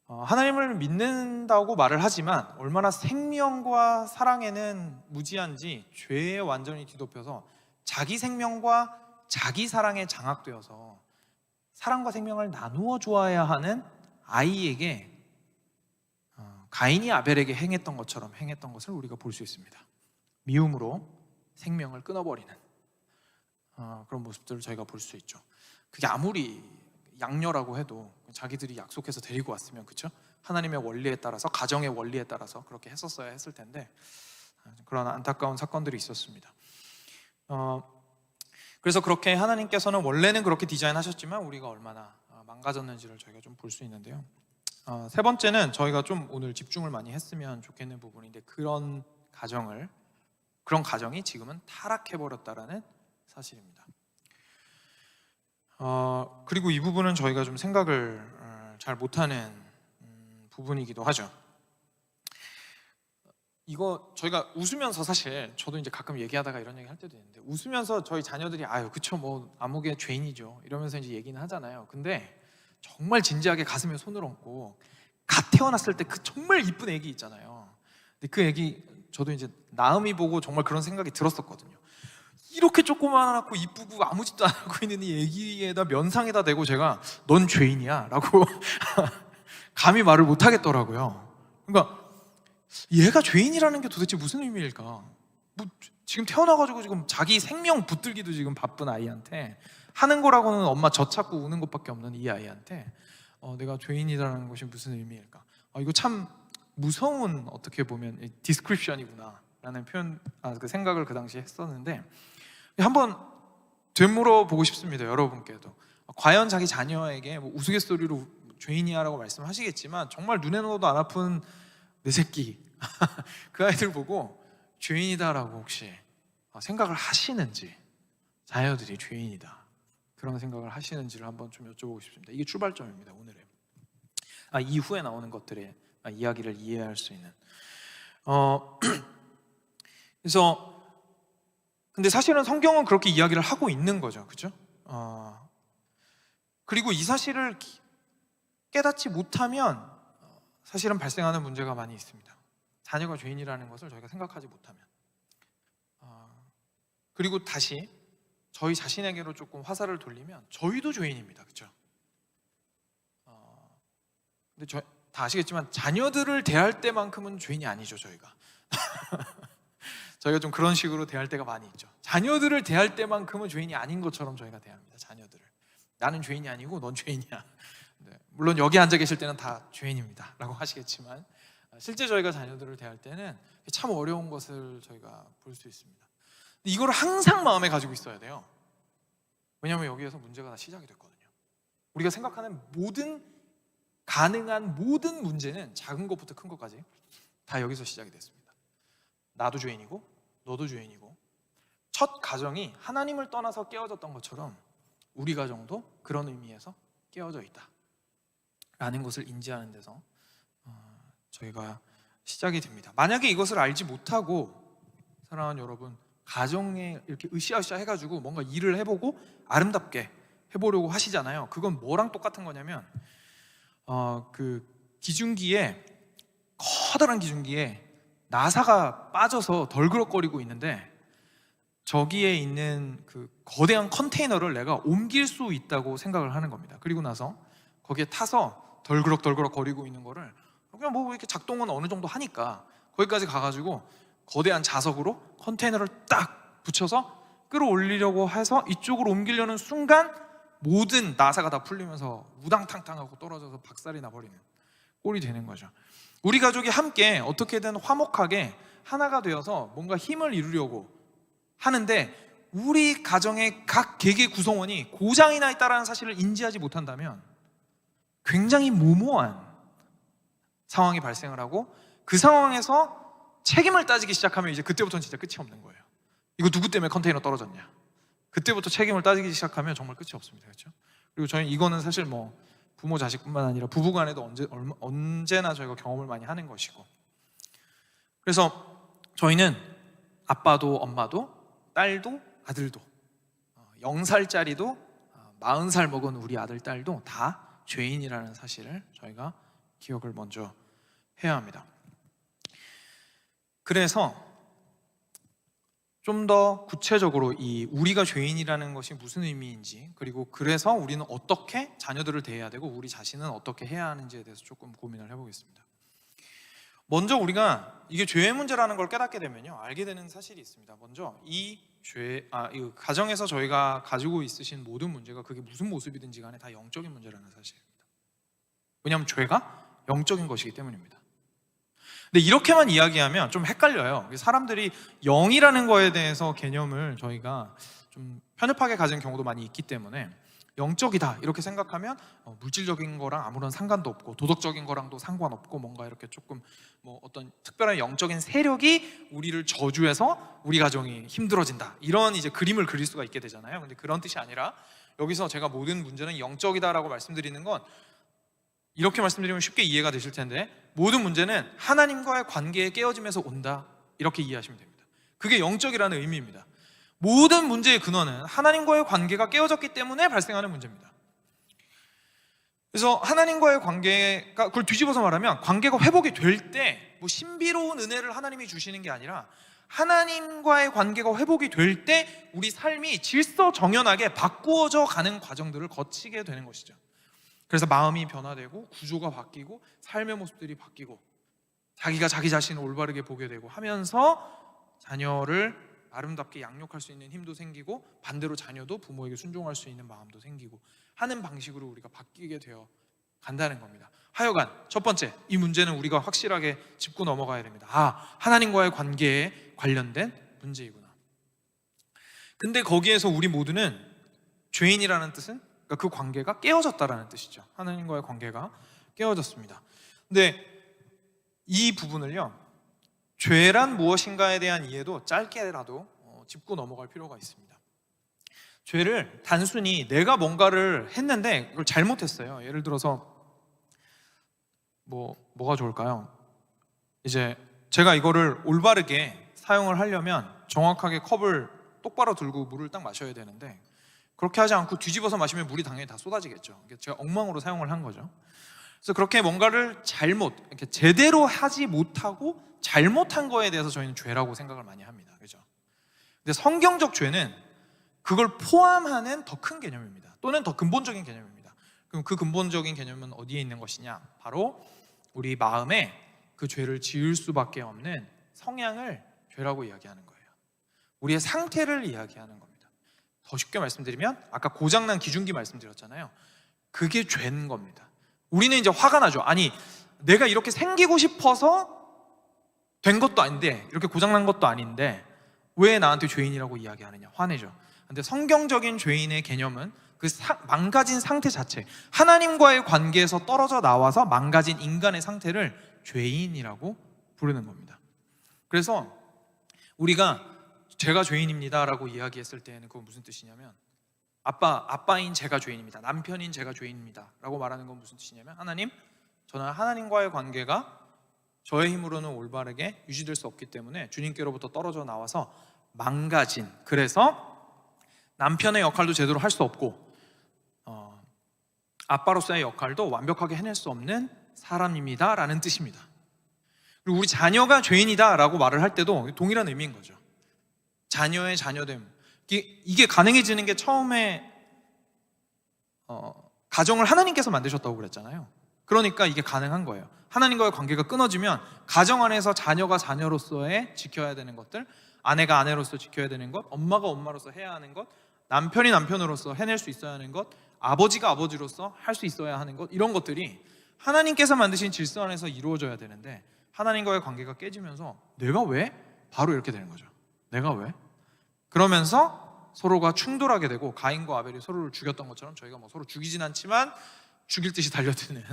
하나님을 믿는다고 말을 하지만 얼마나 생명과 사랑에는 무지한지 죄에 완전히 뒤덮여서 자기 생명과 자기 사랑에 장악되어서 사랑과 생명을 나누어 주어야 하는 아이에게 가인이 아벨에게 행했던 것처럼 행했던 것을 우리가 볼 수 있습니다. 미움으로 생명을 끊어버리는 그런 모습들을 저희가 볼 수 있죠. 그게 아무리 양녀라고 해도 자기들이 약속해서 데리고 왔으면, 그렇죠? 하나님의 원리에 따라서, 가정의 원리에 따라서 그렇게 했었어야 했을 텐데, 그런 안타까운 사건들이 있었습니다. 그래서 그렇게 하나님께서는 원래는 그렇게 디자인하셨지만 우리가 얼마나 망가졌는지를 저희가 좀 볼 수 있는데요. 세 번째는 저희가 좀 오늘 집중을 많이 했으면 좋겠는 부분인데 그런 가정이 지금은 타락해버렸다라는 사실입니다. 그리고 이 부분은 저희가 좀 생각을 잘 못하는 부분이기도 하죠. 이거 저희가 웃으면서 사실 저도 이제 가끔 얘기하다가 이런 얘기 할 때도 있는데 웃으면서 저희 자녀들이 아유 그쵸 뭐 아무개 죄인이죠 이러면서 이제 얘기는 하잖아요. 근데 정말 진지하게 가슴에 손을 얹고 갓 태어났을 때 그 정말 이쁜 애기 있잖아요. 근데 그 애기 저도 이제 나음이 보고 정말 그런 생각이 들었었거든요. 이렇게 조그만하고 이쁘고 아무 짓도 안 하고 있는 이 애기에다 면상에다 대고 제가 넌 죄인이야 라고 감히 말을 못 하겠더라고요. 그러니까 얘가 죄인이라는 게 도대체 무슨 의미일까? 뭐 지금 태어나가지고 지금 자기 생명 붙들기도 지금 바쁜 아이한테 하는 거라고는 엄마 젖 찾고 우는 것밖에 없는 이 아이한테 내가 죄인이라는 것이 무슨 의미일까? 이거 참 무서운 어떻게 보면 디스크립션이구나 라는 표현, 그 생각을 그 당시에 했었는데 한번 되물어 보고 싶습니다. 여러분께도 과연 자기 자녀에게 뭐 우스갯소리로 죄인이야 라고 말씀하시겠지만 정말 눈에 넣어도 안 아픈 내 새끼 그 아이들 보고 죄인이다라고 혹시 생각을 하시는지, 자녀들이 죄인이다 그런 생각을 하시는지를 한번 좀 여쭤보고 싶습니다. 이게 출발점입니다. 오늘의 이후에 나오는 것들의 이야기를 이해할 수 있는 그래서 근데 사실은 성경은 그렇게 이야기를 하고 있는 거죠. 그죠? 그리고 이 사실을 깨닫지 못하면 사실은 발생하는 문제가 많이 있습니다. 자녀가 죄인이라는 것을 저희가 생각하지 못하면 그리고 다시 저희 자신에게로 조금 화살을 돌리면 저희도 죄인입니다. 그렇죠? 근데 다 아시겠지만 자녀들을 대할 때만큼은 죄인이 아니죠. 저희가 좀 그런 식으로 대할 때가 많이 있죠. 자녀들을 대할 때만큼은 죄인이 아닌 것처럼 저희가 대합니다. 자녀들을 나는 죄인이 아니고 넌 죄인이야. 네, 물론 여기 앉아 계실 때는 다 죄인입니다 라고 하시겠지만 실제 저희가 자녀들을 대할 때는 참 어려운 것을 저희가 볼 수 있습니다. 이걸 항상 마음에 가지고 있어야 돼요. 왜냐하면 여기에서 문제가 다 시작이 됐거든요. 우리가 생각하는 가능한 모든 문제는 작은 것부터 큰 것까지 다 여기서 시작이 됐습니다. 나도 죄인이고 너도 죄인이고 첫 가정이 하나님을 떠나서 깨어졌던 것처럼 우리 가정도 그런 의미에서 깨어져 있다 라는 것을 인지하는 데서 저희가 시작이 됩니다. 만약에 이것을 알지 못하고 사랑하는 여러분 가정에 이렇게 으쌰으쌰 해가지고 뭔가 일을 해보고 아름답게 해보려고 하시잖아요. 그건 뭐랑 똑같은 거냐면 그 기중기에 커다란 기중기에 나사가 빠져서 덜그럭거리고 있는데 저기에 있는 그 거대한 컨테이너를 내가 옮길 수 있다고 생각을 하는 겁니다. 그리고 나서 거기에 타서 덜그럭 거리고 있는 거를 그냥 뭐 이렇게 작동은 어느 정도 하니까 거기까지 가가지고 거대한 자석으로 컨테이너를 딱 붙여서 끌어올리려고 해서 이쪽으로 옮기려는 순간 모든 나사가 다 풀리면서 우당탕탕하고 떨어져서 박살이 나버리는 꼴이 되는 거죠. 우리 가족이 함께 어떻게든 화목하게 하나가 되어서 뭔가 힘을 이루려고 하는데 우리 가정의 각 개개 구성원이 고장이 나 있다는 사실을 인지하지 못한다면 굉장히 무모한 상황이 발생을 하고 그 상황에서 책임을 따지기 시작하면 이제 그때부터는 진짜 끝이 없는 거예요. 이거 누구 때문에 컨테이너 떨어졌냐? 그때부터 책임을 따지기 시작하면 정말 끝이 없습니다. 그렇죠? 그리고 저희 이거는 사실 뭐 부모 자식뿐만 아니라 부부간에도 언제나 저희가 경험을 많이 하는 것이고 그래서 저희는 아빠도 엄마도 딸도 아들도 0살짜리도 40살 먹은 우리 아들 딸도 다 죄인이라는 사실을 저희가 기억을 먼저 해야 합니다. 그래서 좀 더 구체적으로 이 우리가 죄인이라는 것이 무슨 의미인지 그리고 그래서 우리는 어떻게 자녀들을 대해야 되고 우리 자신은 어떻게 해야 하는지에 대해서 조금 고민을 해보겠습니다. 먼저 우리가 이게 죄의 문제라는 걸 깨닫게 되면요 알게 되는 사실이 있습니다. 먼저 이 가정에서 저희가 가지고 있으신 모든 문제가 그게 무슨 모습이든지 간에 다 영적인 문제라는 사실입니다. 왜냐하면 죄가 영적인 것이기 때문입니다. 근데 이렇게만 이야기하면 좀 헷갈려요. 사람들이 영이라는 거에 대해서 개념을 저희가 좀 편협하게 가진 경우도 많이 있기 때문에 영적이다 이렇게 생각하면 물질적인 거랑 아무런 상관도 없고 도덕적인 거랑도 상관없고 뭔가 이렇게 조금 뭐 어떤 특별한 영적인 세력이 우리를 저주해서 우리 가정이 힘들어진다 이런 이제 그림을 그릴 수가 있게 되잖아요. 근데 그런 뜻이 아니라 여기서 제가 모든 문제는 영적이다라고 말씀드리는 건 이렇게 말씀드리면 쉽게 이해가 되실 텐데 모든 문제는 하나님과의 관계의 깨어짐에서 온다 이렇게 이해하시면 됩니다. 그게 영적이라는 의미입니다. 모든 문제의 근원은 하나님과의 관계가 깨어졌기 때문에 발생하는 문제입니다. 그래서 하나님과의 관계가 그걸 뒤집어서 말하면 관계가 회복이 될 때 뭐 신비로운 은혜를 하나님이 주시는 게 아니라 하나님과의 관계가 회복이 될 때 우리 삶이 질서정연하게 바꾸어져 가는 과정들을 거치게 되는 것이죠. 그래서 마음이 변화되고 구조가 바뀌고 삶의 모습들이 바뀌고 자기가 자기 자신을 올바르게 보게 되고 하면서 자녀를 아름답게 양육할 수 있는 힘도 생기고 반대로 자녀도 부모에게 순종할 수 있는 마음도 생기고 하는 방식으로 우리가 바뀌게 되어 간다는 겁니다. 하여간 첫 번째, 이 문제는 우리가 확실하게 짚고 넘어가야 됩니다. 하나님과의 관계에 관련된 문제이구나. 근데 거기에서 우리 모두는 죄인이라는 뜻은 그러니까 그 관계가 깨어졌다라는 뜻이죠. 하나님과의 관계가 깨어졌습니다. 근데 이 부분을요, 죄란 무엇인가에 대한 이해도 짧게라도 짚고 넘어갈 필요가 있습니다. 죄를 단순히 내가 뭔가를 했는데 그걸 잘못했어요. 예를 들어서 뭐가 좋을까요? 이제 제가 이거를 올바르게 사용을 하려면 정확하게 컵을 똑바로 들고 물을 딱 마셔야 되는데 그렇게 하지 않고 뒤집어서 마시면 물이 당연히 다 쏟아지겠죠. 제가 엉망으로 사용을 한 거죠. 그래서 그렇게 뭔가를 이렇게 제대로 하지 못하고 잘못한 거에 대해서 저희는 죄라고 생각을 많이 합니다. 그죠? 근데 성경적 죄는 그걸 포함하는 더 큰 개념입니다. 또는 더 근본적인 개념입니다. 그럼 그 근본적인 개념은 어디에 있는 것이냐? 바로 우리 마음에 그 죄를 지을 수밖에 없는 성향을 죄라고 이야기하는 거예요. 우리의 상태를 이야기하는 겁니다. 더 쉽게 말씀드리면 아까 고장난 기중기 말씀드렸잖아요. 그게 죄인 겁니다. 우리는 이제 화가 나죠. 아니, 내가 이렇게 생기고 싶어서 된 것도 아닌데, 이렇게 고장난 것도 아닌데 왜 나한테 죄인이라고 이야기하느냐, 화내죠. 근데 성경적인 죄인의 개념은 그 망가진 상태 자체, 하나님과의 관계에서 떨어져 나와서 망가진 인간의 상태를 죄인이라고 부르는 겁니다. 그래서 우리가 제가 죄인입니다 라고 이야기했을 때에는 그건 무슨 뜻이냐면 아빠인 제가 죄인입니다, 남편인 제가 죄인입니다 라고 말하는 건 무슨 뜻이냐면 하나님, 저는 하나님과의 관계가 저의 힘으로는 올바르게 유지될 수 없기 때문에 주님께로부터 떨어져 나와서 망가진, 그래서 남편의 역할도 제대로 할 수 없고 아빠로서의 역할도 완벽하게 해낼 수 없는 사람입니다 라는 뜻입니다. 그리고 우리 자녀가 죄인이다 라고 말을 할 때도 동일한 의미인 거죠. 자녀의 자녀됨, 이게 가능해지는 게 처음에 가정을 하나님께서 만드셨다고 그랬잖아요. 그러니까 이게 가능한 거예요. 하나님과의 관계가 끊어지면 가정 안에서 자녀가 자녀로서의 지켜야 되는 것들, 아내가 아내로서 지켜야 되는 것, 엄마가 엄마로서 해야 하는 것, 남편이 남편으로서 해낼 수 있어야 하는 것, 아버지가 아버지로서 할 수 있어야 하는 것, 이런 것들이 하나님께서 만드신 질서 안에서 이루어져야 되는데 하나님과의 관계가 깨지면서 내가 왜? 바로 이렇게 되는 거죠. 내가 왜? 그러면서 서로가 충돌하게 되고 가인과 아벨이 서로를 죽였던 것처럼 저희가 뭐 서로 죽이진 않지만 죽일 듯이 달려드는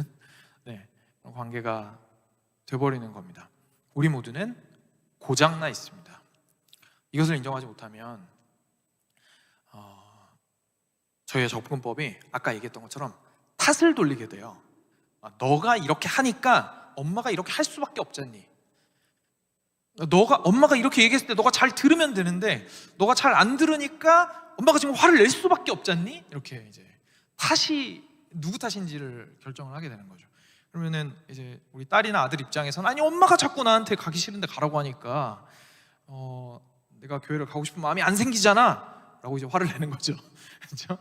그런 관계가 돼버리는 겁니다. 우리 모두는 고장나 있습니다. 이것을 인정하지 못하면 저희의 접근법이 아까 얘기했던 것처럼 탓을 돌리게 돼요. 너가 이렇게 하니까 엄마가 이렇게 할 수밖에 없잖니. 엄마가 이렇게 얘기했을 때 너가 잘 들으면 되는데 너가 잘 안 들으니까 엄마가 지금 화를 낼 수밖에 없잖니. 이렇게 이제 탓이 누구 탓인지를 결정을 하게 되는 거죠. 그러면은 이제 우리 딸이나 아들 입장에서는 아니 엄마가 자꾸 나한테 가기 싫은데 가라고 하니까 내가 교회를 가고 싶은 마음이 안 생기잖아 라고 이제 화를 내는 거죠. 그렇죠?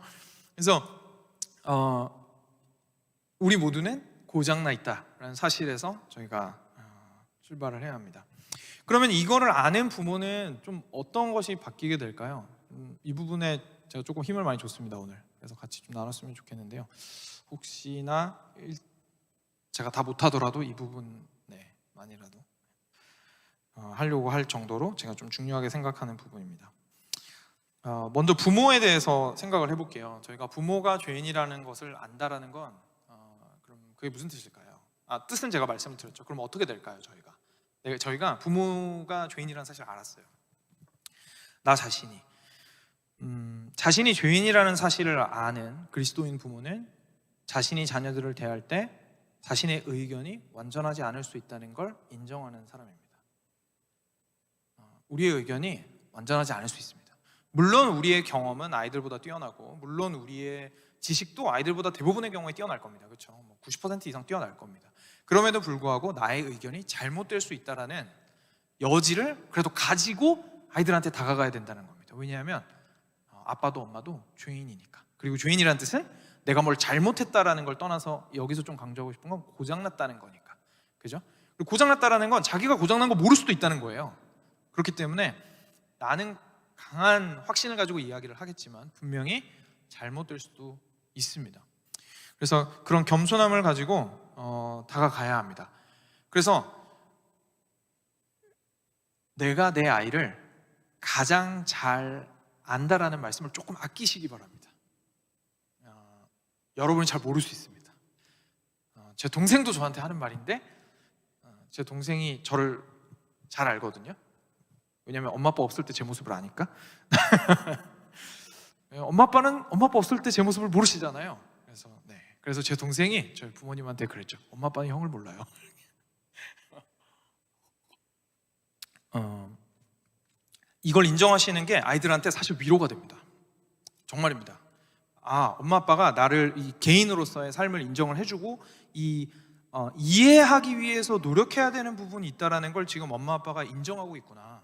그래서 우리 모두는 고장나 있다라는 사실에서 저희가 출발을 해야 합니다. 그러면 이거를 아는 부모는 좀 어떤 것이 바뀌게 될까요? 이 부분에 제가 조금 힘을 많이 줬습니다 오늘. 그래서 같이 좀 나눴으면 좋겠는데요. 혹시나 제가 다 못하더라도 이 부분만이라도 하려고 할 정도로 제가 좀 중요하게 생각하는 부분입니다. 먼저 부모에 대해서 생각을 해볼게요. 저희가 부모가 죄인이라는 것을 안다라는 건 그럼 그게 무슨 뜻일까요? 뜻은 제가 말씀을 드렸죠. 그럼 어떻게 될까요? 저희가 부모가 죄인이라는 사실을 알았어요. 나 자신이 자신이 죄인이라는 사실을 아는 그리스도인 부모는 자신이 자녀들을 대할 때 자신의 의견이 완전하지 않을 수 있다는 걸 인정하는 사람입니다. 우리의 의견이 완전하지 않을 수 있습니다. 물론 우리의 경험은 아이들보다 뛰어나고, 물론 우리의 지식도 아이들보다 대부분의 경우에 뛰어날 겁니다. 그렇죠? 90% 이상 뛰어날 겁니다. 그럼에도 불구하고 나의 의견이 잘못될 수 있다라는 여지를 그래도 가지고 아이들한테 다가가야 된다는 겁니다. 왜냐하면 아빠도 엄마도 죄인이니까. 그리고 죄인이라는 뜻은 내가 뭘 잘못했다라는 걸 떠나서 여기서 좀 강조하고 싶은 건 고장났다는 거니까. 그죠? 그리고 고장났다라는 건 자기가 고장난 거 모를 수도 있다는 거예요. 그렇기 때문에 나는 강한 확신을 가지고 이야기를 하겠지만 분명히 잘못될 수도 있습니다. 그래서 그런 겸손함을 가지고 다가가야 합니다. 그래서 내가 내 아이를 가장 잘 안다라는 말씀을 조금 아끼시기 바랍니다. 여러분이 잘 모를 수 있습니다. 제 동생도 저한테 하는 말인데 제 동생이 저를 잘 알거든요. 왜냐면 엄마 아빠 없을 때 제 모습을 아니까. 엄마 아빠 없을 때 제 모습을 모르시잖아요. 그래서 제 동생이 저희 부모님한테 그랬죠. 엄마 아빠는 형을 몰라요. 이걸 인정하시는 게 아이들한테 사실 위로가 됩니다. 정말입니다. 엄마 아빠가 나를 이 개인으로서의 삶을 인정을 해주고 이해하기 위해서 노력해야 되는 부분이 있다라는 걸 지금 엄마 아빠가 인정하고 있구나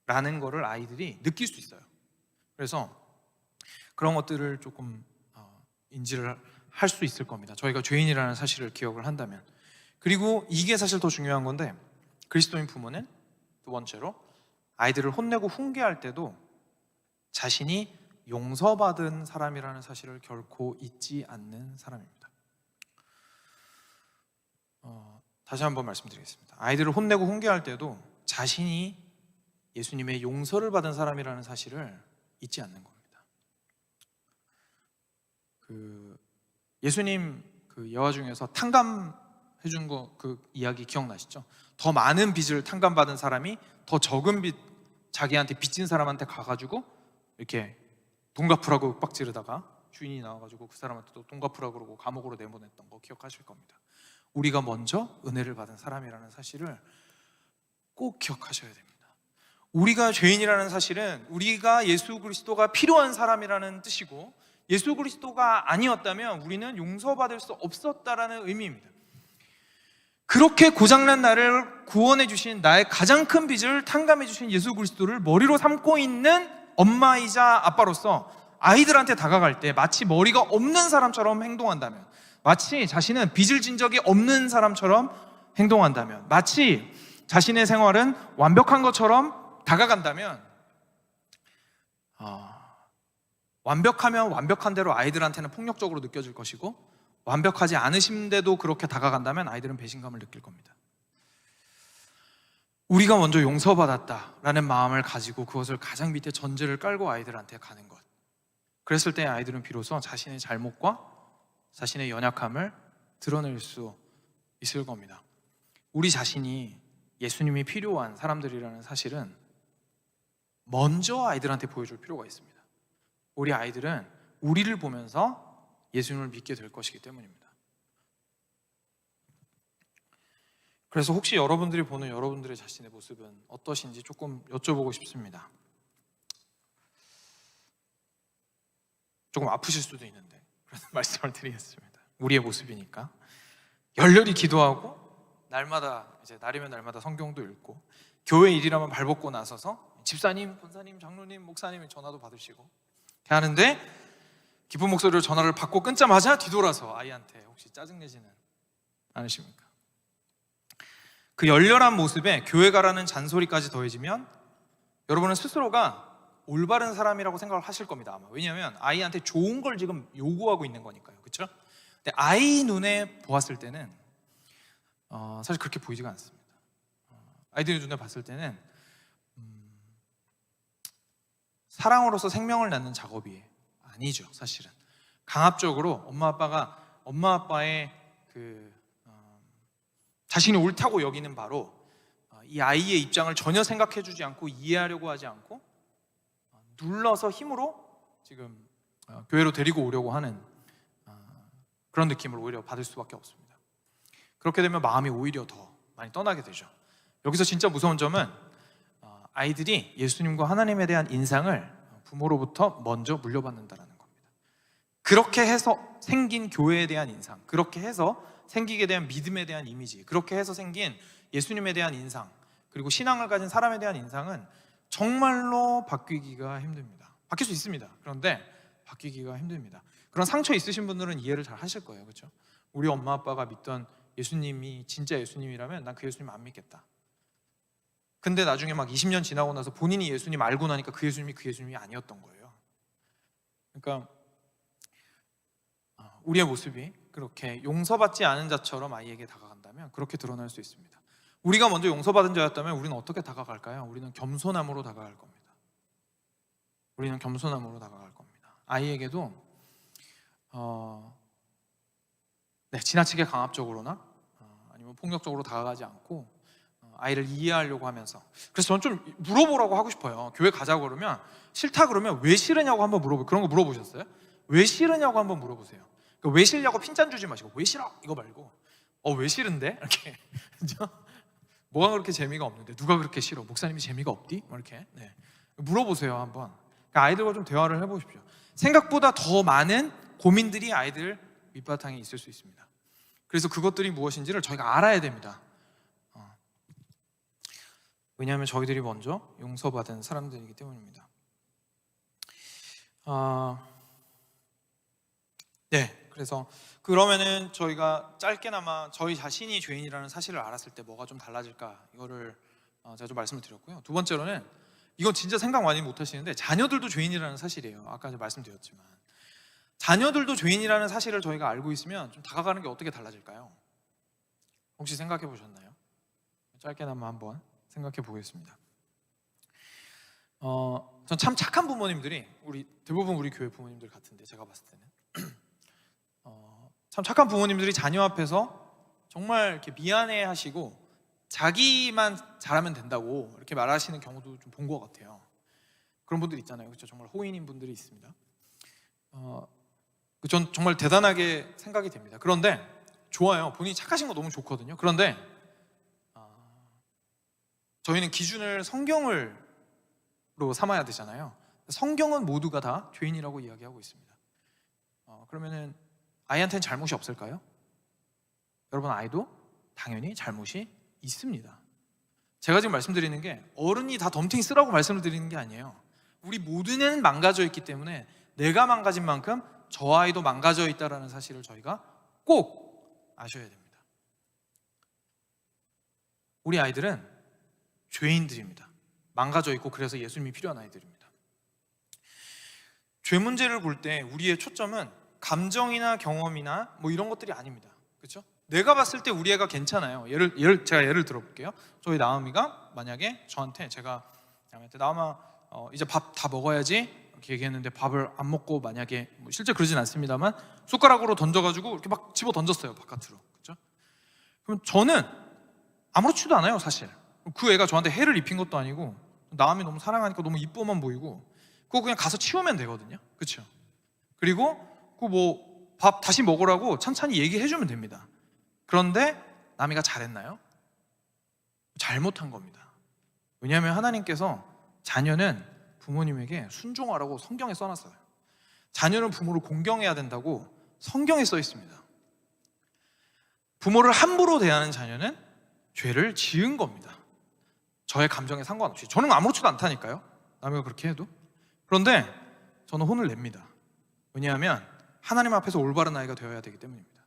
라는 거를 아이들이 느낄 수 있어요. 그래서 그런 것들을 조금 인지를 할 수 있을 겁니다. 저희가 죄인이라는 사실을 기억을 한다면. 그리고 이게 사실 더 중요한 건데, 그리스도인 부모는 두 번째로 아이들을 혼내고 훈계할 때도 자신이 용서받은 사람이라는 사실을 결코 잊지 않는 사람입니다. 다시 한번 말씀드리겠습니다. 아이들을 혼내고 훈계할 때도 자신이 예수님의 용서를 받은 사람이라는 사실을 잊지 않는 겁니다. 예수님 예화 중에서 탕감해준 거 이야기 기억나시죠? 더 많은 빚을 탕감받은 사람이 더 적은 빚 자기한테 빚진 사람한테 가가지고 이렇게 돈 갚으라고 윽박지르다가 주인이 나와가지고 그 사람한테 또 돈 갚으라고 그러고 감옥으로 내보냈던 거 기억하실 겁니다. 우리가 먼저 은혜를 받은 사람이라는 사실을 꼭 기억하셔야 됩니다. 우리가 죄인이라는 사실은 우리가 예수 그리스도가 필요한 사람이라는 뜻이고, 예수 그리스도가 아니었다면 우리는 용서받을 수 없었다라는 의미입니다. 그렇게 고장난 나를 구원해 주신, 나의 가장 큰 빚을 탕감해 주신 예수 그리스도를 머리로 삼고 있는 엄마이자 아빠로서 아이들한테 다가갈 때 마치 머리가 없는 사람처럼 행동한다면, 마치 자신은 빚을 진 적이 없는 사람처럼 행동한다면, 마치 자신의 생활은 완벽한 것처럼 다가간다면, 완벽하면 완벽한 대로 아이들한테는 폭력적으로 느껴질 것이고, 완벽하지 않으신데도 그렇게 다가간다면 아이들은 배신감을 느낄 겁니다. 우리가 먼저 용서받았다라는 마음을 가지고 그것을 가장 밑에 전제를 깔고 아이들한테 가는 것, 그랬을 때 아이들은 비로소 자신의 잘못과 자신의 연약함을 드러낼 수 있을 겁니다. 우리 자신이 예수님이 필요한 사람들이라는 사실은 먼저 아이들한테 보여줄 필요가 있습니다. 우리 아이들은 우리를 보면서 예수님을 믿게 될 것이기 때문입니다. 그래서 혹시 여러분들이 보는 여러분들의 자신의 모습은 어떠신지 조금 여쭤보고 싶습니다. 조금 아프실 수도 있는데 그런 말씀을 드리겠습니다. 우리의 모습이니까. 열렬히 기도하고 날이면 날마다 성경도 읽고 교회 일이라면 발벗고 나서서 집사님, 권사님, 장로님, 목사님이 전화도 받으시고 이렇게 하는데, 기쁜 목소리로 전화를 받고 끊자마자 뒤돌아서 아이한테 혹시 짜증내지는 않으십니까? 그 열렬한 모습에 교회 가라는 잔소리까지 더해지면 여러분은 스스로가 올바른 사람이라고 생각을 하실 겁니다, 아마. 왜냐하면 아이한테 좋은 걸 지금 요구하고 있는 거니까요. 그렇죠? 근데 아이 눈에 보았을 때는 사실 그렇게 보이지가 않습니다. 아이들의 눈에 봤을 때는 사랑으로서 생명을 낳는 작업이 아니죠. 사실은 강압적으로 엄마 아빠의 자신이 옳다고 여기는 바로 이 아이의 입장을 전혀 생각해주지 않고 이해하려고 하지 않고 눌러서 힘으로 지금 교회로 데리고 오려고 하는 그런 느낌을 오히려 받을 수밖에 없습니다. 그렇게 되면 마음이 오히려 더 많이 떠나게 되죠. 여기서 진짜 무서운 점은 아이들이 예수님과 하나님에 대한 인상을 부모로부터 먼저 물려받는다는 겁니다. 그렇게 해서 생긴 교회에 대한 인상, 그렇게 해서 생기게 된 믿음에 대한 이미지, 그렇게 해서 생긴 예수님에 대한 인상, 그리고 신앙을 가진 사람에 대한 인상은 정말로 바뀌기가 힘듭니다. 바뀔 수 있습니다. 그런데 바뀌기가 힘듭니다. 그런 상처 있으신 분들은 이해를 잘 하실 거예요. 그렇죠? 우리 엄마 아빠가 믿던 예수님이 진짜 예수님이라면 난 그 예수님 안 믿겠다. 근데 나중에 막 20년 지나고 나서 본인이 예수님 알고 나니까 그 예수님이 아니었던 거예요. 그러니까 우리의 모습이 그렇게 용서받지 않은 자처럼 아이에게 다가간다면 그렇게 드러날 수 있습니다. 우리가 먼저 용서받은 자였다면 우리는 어떻게 다가갈까요? 우리는 겸손함으로 다가갈 겁니다. 우리는 겸손함으로 다가갈 겁니다. 아이에게도 지나치게 강압적으로나 아니면 폭력적으로 다가가지 않고 아이를 이해하려고 하면서, 그래서 저는 좀 물어보라고 하고 싶어요. 교회 가자고 그러면 싫다 그러면 왜 싫으냐고 한번 물어보세요. 그런 거 물어보셨어요? 왜 싫으냐고 한번 물어보세요. 그러니까 왜 싫냐고 핀잔 주지 마시고 왜 싫어? 이거 말고 왜 싫은데? 이렇게 뭐가 그렇게 재미가 없는데 누가 그렇게 싫어? 목사님이 재미가 없디? 이렇게 물어보세요 한번. 그러니까 아이들과 좀 대화를 해보십시오. 생각보다 더 많은 고민들이 아이들 밑바탕에 있을 수 있습니다. 그래서 그것들이 무엇인지를 저희가 알아야 됩니다. 왜냐하면 저희들이 먼저 용서받은 사람들이기 때문입니다. 그래서 그러면은 저희가 짧게나마 저희 자신이 죄인이라는 사실을 알았을 때 뭐가 좀 달라질까, 이거를 제가 좀 말씀을 드렸고요. 두 번째로는 이건 진짜 생각 많이 못 하시는데 자녀들도 죄인이라는 사실이에요. 아까 말씀드렸지만 자녀들도 죄인이라는 사실을 저희가 알고 있으면 좀 다가가는 게 어떻게 달라질까요? 혹시 생각해 보셨나요? 짧게나마 한번 생각해 보겠습니다. 전 참 착한 부모님들이 대부분 우리 교회 부모님들 같은데, 제가 봤을 때는 참 착한 부모님들이 자녀 앞에서 정말 이렇게 미안해하시고 자기만 잘하면 된다고 이렇게 말하시는 경우도 좀 본 것 같아요. 그런 분들 있잖아요, 그렇죠? 정말 호인인 분들이 있습니다. 전 정말 대단하게 생각이 됩니다. 그런데 좋아요. 본인이 착하신 거 너무 좋거든요. 그런데 저희는 기준을 성경으로 삼아야 되잖아요. 성경은 모두가 다 죄인이라고 이야기하고 있습니다. 그러면은 아이한테는 잘못이 없을까요? 여러분, 아이도 당연히 잘못이 있습니다. 제가 지금 말씀드리는 게 어른이 다 덤탱이 쓰라고 말씀을 드리는 게 아니에요. 우리 모두는 망가져 있기 때문에 내가 망가진 만큼 저 아이도 망가져 있다는 사실을 저희가 꼭 아셔야 됩니다. 우리 아이들은 죄인들입니다. 망가져 있고 그래서 예수님이 필요한 아이들입니다. 죄 문제를 볼 때 우리의 초점은 감정이나 경험이나 뭐 이런 것들이 아닙니다. 그렇죠? 내가 봤을 때 우리 애가 괜찮아요. 제가 예를 들어볼게요. 저희 나음이가 만약에 저한테, 제가 나음아 이제 밥 다 먹어야지 이렇게 얘기했는데 밥을 안 먹고, 만약에 실제 그러진 않습니다만 숟가락으로 던져가지고 이렇게 막 집어 던졌어요, 바깥으로. 그렇죠? 그럼 저는 아무렇지도 않아요, 사실. 그 애가 저한테 해를 입힌 것도 아니고 나음이 너무 사랑하니까 너무 이뻐만 보이고 그거 그냥 가서 치우면 되거든요. 그렇죠? 그리고 그 밥 다시 먹으라고 천천히 얘기해주면 됩니다. 그런데 나미가 잘했나요? 잘못한 겁니다. 왜냐하면 하나님께서 자녀는 부모님에게 순종하라고 성경에 써놨어요. 자녀는 부모를 공경해야 된다고 성경에 써 있습니다. 부모를 함부로 대하는 자녀는 죄를 지은 겁니다. 저의 감정에 상관없이. 저는 아무렇지도 않다니까요, 남이가 그렇게 해도. 그런데 저는 혼을 냅니다. 왜냐하면 하나님 앞에서 올바른 아이가 되어야 되기 때문입니다.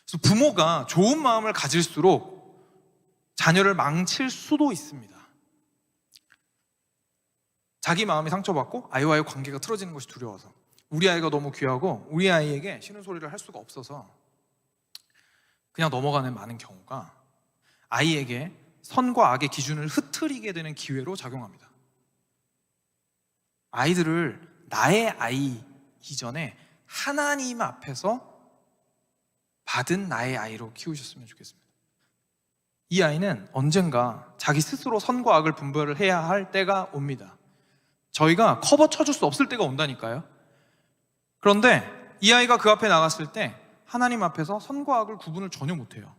그래서 부모가 좋은 마음을 가질수록 자녀를 망칠 수도 있습니다. 자기 마음이 상처받고 아이와의 관계가 틀어지는 것이 두려워서, 우리 아이가 너무 귀하고 우리 아이에게 싫은 소리를 할 수가 없어서 그냥 넘어가는 많은 경우가 아이에게 선과 악의 기준을 흐트리게 되는 기회로 작용합니다. 아이들을 나의 아이 이전에 하나님 앞에서 받은 나의 아이로 키우셨으면 좋겠습니다. 이 아이는 언젠가 자기 스스로 선과 악을 분별을 해야 할 때가 옵니다. 저희가 커버 쳐줄 수 없을 때가 온다니까요. 그런데 이 아이가 그 앞에 나갔을 때 하나님 앞에서 선과 악을 구분을 전혀 못해요.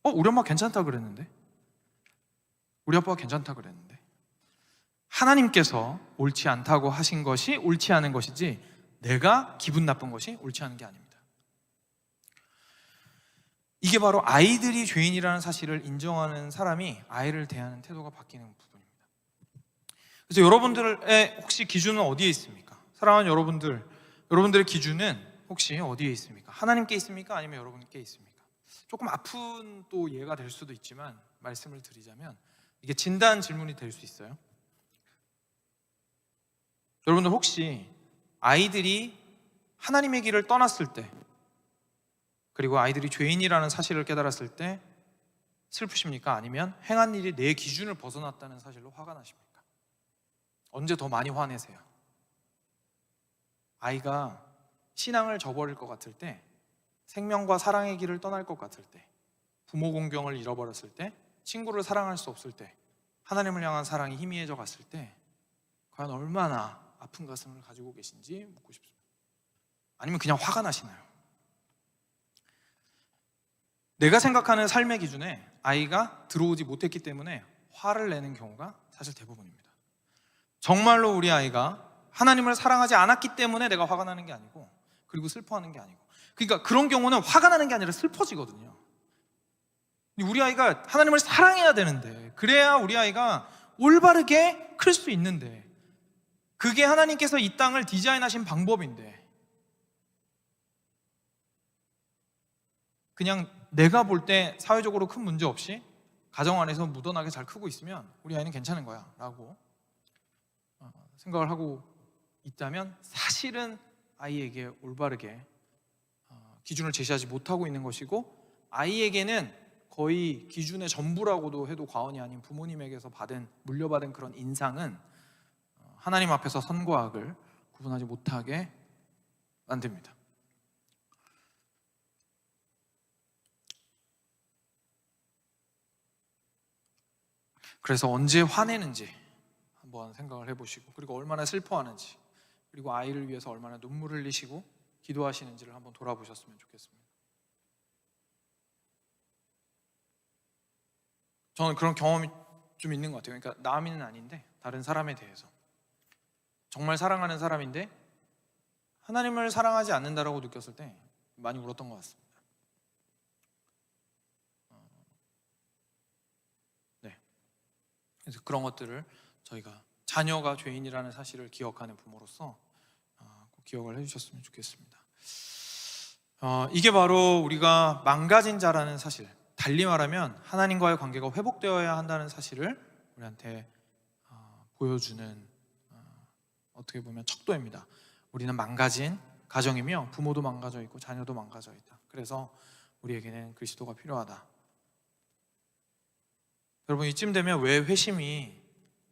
우리 엄마 괜찮다 그랬는데, 우리 아빠가 괜찮다 그랬는데, 하나님께서 옳지 않다고 하신 것이 옳지 않은 것이지 내가 기분 나쁜 것이 옳지 않은 게 아닙니다. 이게 바로 아이들이 죄인이라는 사실을 인정하는 사람이 아이를 대하는 태도가 바뀌는 부분입니다. 그래서 여러분들의 혹시 기준은 어디에 있습니까? 사랑하는 여러분들의 기준은 혹시 어디에 있습니까? 하나님께 있습니까? 아니면 여러분께 있습니까? 조금 아픈 또 예가 될 수도 있지만 말씀을 드리자면 이게 진단 질문이 될 수 있어요. 여러분들 혹시 아이들이 하나님의 길을 떠났을 때, 그리고 아이들이 죄인이라는 사실을 깨달았을 때 슬프십니까? 아니면 행한 일이 내 기준을 벗어났다는 사실로 화가 나십니까? 언제 더 많이 화내세요? 아이가 신앙을 저버릴 것 같을 때, 생명과 사랑의 길을 떠날 것 같을 때, 부모 공경을 잃어버렸을 때, 친구를 사랑할 수 없을 때, 하나님을 향한 사랑이 희미해져 갔을 때 과연 얼마나 아픈 가슴을 가지고 계신지 묻고 싶습니다. 아니면 그냥 화가 나시나요? 내가 생각하는 삶의 기준에 아이가 들어오지 못했기 때문에 화를 내는 경우가 사실 대부분입니다. 정말로 우리 아이가 하나님을 사랑하지 않았기 때문에 내가 화가 나는 게 아니고, 그리고 슬퍼하는 게 아니고, 그러니까 그런 경우는 화가 나는 게 아니라 슬퍼지거든요. 우리 아이가 하나님을 사랑해야 되는데, 그래야 우리 아이가 올바르게 클 수 있는데, 그게 하나님께서 이 땅을 디자인하신 방법인데, 그냥 내가 볼 때 사회적으로 큰 문제 없이 가정 안에서 무던하게 잘 크고 있으면 우리 아이는 괜찮은 거야 라고 생각을 하고 있다면, 사실은 아이에게 올바르게 기준을 제시하지 못하고 있는 것이고, 아이에게는 거의 기준의 전부라고도 해도 과언이 아닌 부모님에게서 물려받은 그런 인상은 하나님 앞에서 선과 악을 구분하지 못하게 만듭니다. 그래서 언제 화내는지 한번 생각을 해보시고, 그리고 얼마나 슬퍼하는지, 그리고 아이를 위해서 얼마나 눈물을 흘리시고 기도하시는지를 한번 돌아보셨으면 좋겠습니다. 저는 그런 경험이 좀 있는 것 같아요. 그러니까 남인은 아닌데 다른 사람에 대해서 정말 사랑하는 사람인데 하나님을 사랑하지 않는다라고 느꼈을 때 많이 울었던 것 같습니다. 네. 그래서 그런 것들을 저희가 자녀가 죄인이라는 사실을 기억하는 부모로서 꼭 기억을 해주셨으면 좋겠습니다. 이게 바로 우리가 망가진 자라는 사실, 달리 말하면 하나님과의 관계가 회복되어야 한다는 사실을 우리한테 보여주는 어떻게 보면 척도입니다. 우리는 망가진 가정이며 부모도 망가져 있고 자녀도 망가져 있다. 그래서 우리에게는 그리스도가 필요하다. 여러분, 이쯤 되면 왜 회심이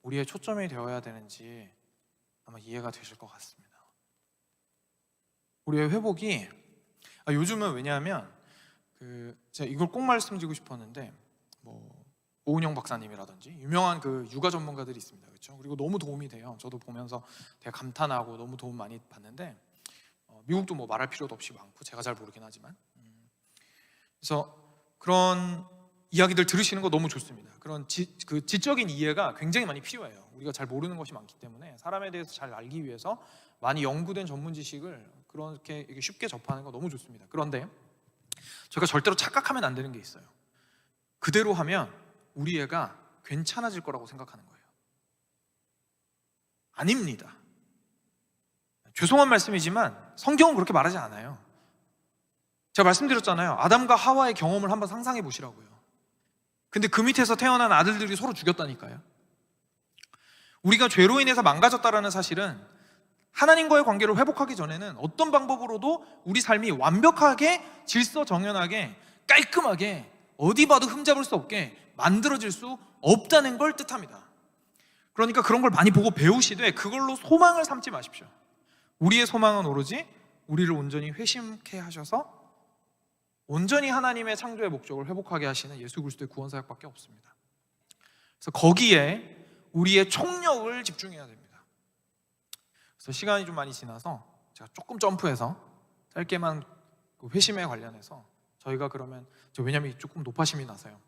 우리의 초점이 되어야 되는지 아마 이해가 되실 것 같습니다. 우리의 회복이 요즘은, 왜냐하면 제가 이걸 꼭 말씀드리고 싶었는데, 오은영 박사님이라든지 유명한 그 육아 전문가들이 있습니다. 그렇죠? 그리고 너무 도움이 돼요. 저도 보면서 되게 감탄하고 너무 도움 많이 받는데, 미국도 말할 필요도 없이 많고 제가 잘 모르긴 하지만, 그래서 그런 이야기들 들으시는 거 너무 좋습니다. 그런 지적인 이해가 굉장히 많이 필요해요. 우리가 잘 모르는 것이 많기 때문에 사람에 대해서 잘 알기 위해서 많이 연구된 전문 지식을 그렇게 쉽게 접하는 거 너무 좋습니다. 그런데 저희가 절대로 착각하면 안 되는 게 있어요. 그대로 하면 우리 애가 괜찮아질 거라고 생각하는 거예요. 아닙니다. 죄송한 말씀이지만 성경은 그렇게 말하지 않아요. 제가 말씀드렸잖아요. 아담과 하와의 경험을 한번 상상해 보시라고요. 근데 그 밑에서 태어난 아들들이 서로 죽였다니까요. 우리가 죄로 인해서 망가졌다라는 사실은 하나님과의 관계를 회복하기 전에는 어떤 방법으로도 우리 삶이 완벽하게 질서정연하게 깔끔하게 어디 봐도 흠잡을 수 없게 만들어질 수 없다는 걸 뜻합니다. 그러니까 그런 걸 많이 보고 배우시되 그걸로 소망을 삼지 마십시오. 우리의 소망은 오로지 우리를 온전히 회심케 하셔서 온전히 하나님의 창조의 목적을 회복하게 하시는 예수 그리스도의 구원 사역밖에 없습니다. 그래서 거기에 우리의 총력을 집중해야 됩니다. 그래서 시간이 좀 많이 지나서 제가 조금 점프해서 짧게만 그 회심에 관련해서 저희가 그러면 왜냐하면 조금 노파심이 나서요.